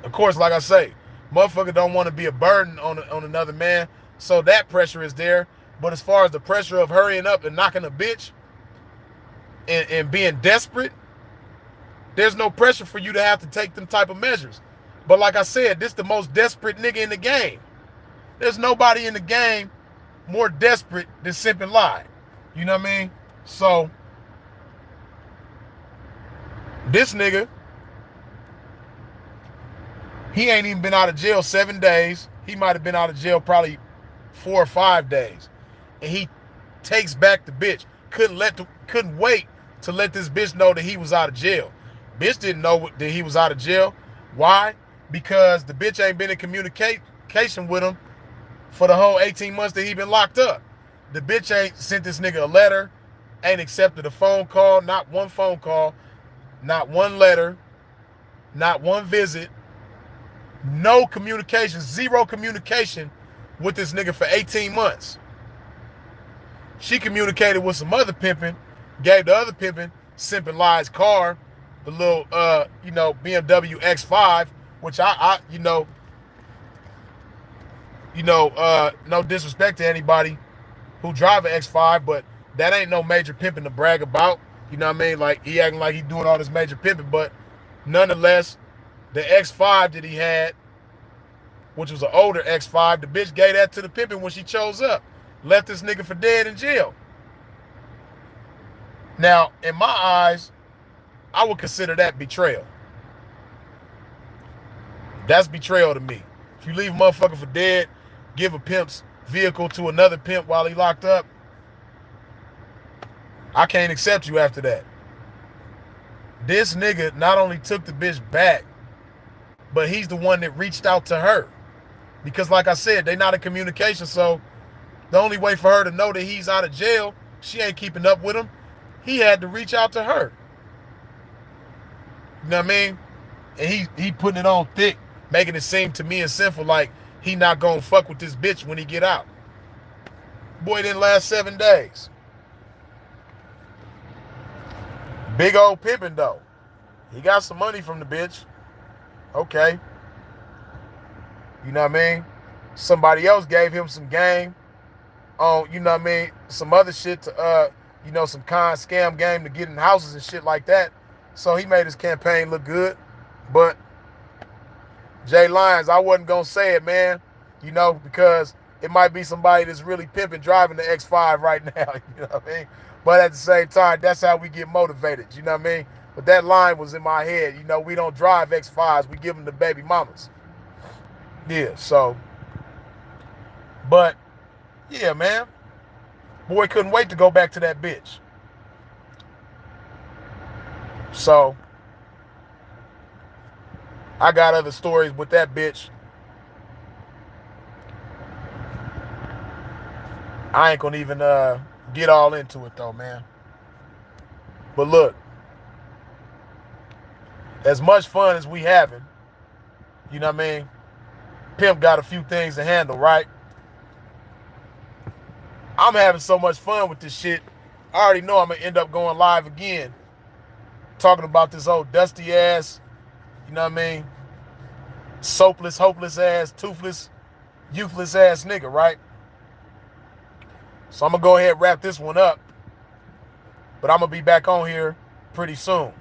of course, like I say, motherfucker don't want to be a burden on another man, so that pressure is there. But as far as the pressure of hurrying up and knocking a bitch, and being desperate, there's no pressure for you to have to take them type of measures. But like I said, this the most desperate nigga in the game. There's nobody in the game more desperate than Simpin Lyde. You know what I mean? So, this nigga, he ain't even been out of jail 7 days. He might have been out of jail probably 4 or 5 days. And he takes back the bitch. Couldn't wait to let this bitch know that he was out of jail. Bitch didn't know that he was out of jail. Why? Because the bitch ain't been in communication with him for the whole 18 months that he been locked up. The bitch ain't sent this nigga a letter, ain't accepted a phone call, not one phone call, not one letter, not one visit, no communication, zero communication with this nigga for 18 months. She communicated with some other pimping, gave the other pimping Simpin Lyde's car, the little BMW X5, which I no disrespect to anybody who drive an X5, but that ain't no major pimping to brag about. You know what I mean? Like, he acting like he doing all this major pimping, but nonetheless, the X5 that he had, which was an older X5, the bitch gave that to the pimping when she chose up. Left this nigga for dead in jail. Now, in my eyes, I would consider that betrayal. That's betrayal to me. If you leave a motherfucker for dead, give a pimp's vehicle to another pimp while he locked up, I can't accept you after that. This nigga not only took the bitch back, but he's the one that reached out to her. Because like I said, they not in communication, so the only way for her to know that he's out of jail, she ain't keeping up with him, he had to reach out to her. You know what I mean? And he putting it on thick, making it seem to me and Sinful like he not gonna fuck with this bitch when he get out. Boy, didn't last 7 days. Big old pimping though. He got some money from the bitch. Okay. You know what I mean? Somebody else gave him some game on, you know what I mean, some other shit to, some con scam game to get in houses and shit like that. So he made his campaign look good. But Jay Lyons, I wasn't going to say it, man, because it might be somebody that's really pimping driving the X5 right now, you know what I mean? But at the same time, that's how we get motivated, you know what I mean? But that line was in my head, we don't drive X5s, we give them to baby mamas. Yeah, so, but, yeah, man. Boy couldn't wait to go back to that bitch. So, I got other stories with that bitch. I ain't gonna even get all into it though, man. But look, as much fun as we having, you know what I mean? Pimp got a few things to handle, right? I'm having so much fun with this shit. I already know I'm gonna end up going live again, talking about this old dusty ass, you know what I mean? Soapless, hopeless ass, toothless, youthless ass nigga, right? So I'm gonna go ahead and wrap this one up. But I'm gonna be back on here pretty soon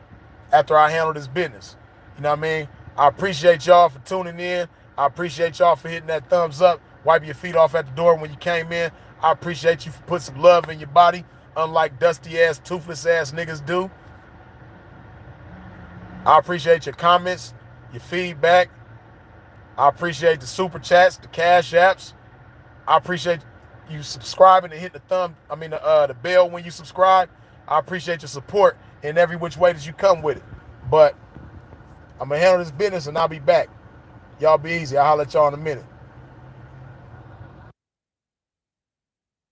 after I handle this business. You know what I mean? I appreciate y'all for tuning in. I appreciate y'all for hitting that thumbs up, wiping your feet off at the door when you came in. I appreciate you for putting some love in your body, unlike dusty ass, toothless ass niggas do. I appreciate your comments, your feedback. I appreciate the super chats, the cash apps. I appreciate you subscribing and hit the bell when you subscribe. I appreciate your support in every which way that you come with it. But I'm gonna handle this business and I'll be back. Y'all be easy. I'll holler at y'all in a minute.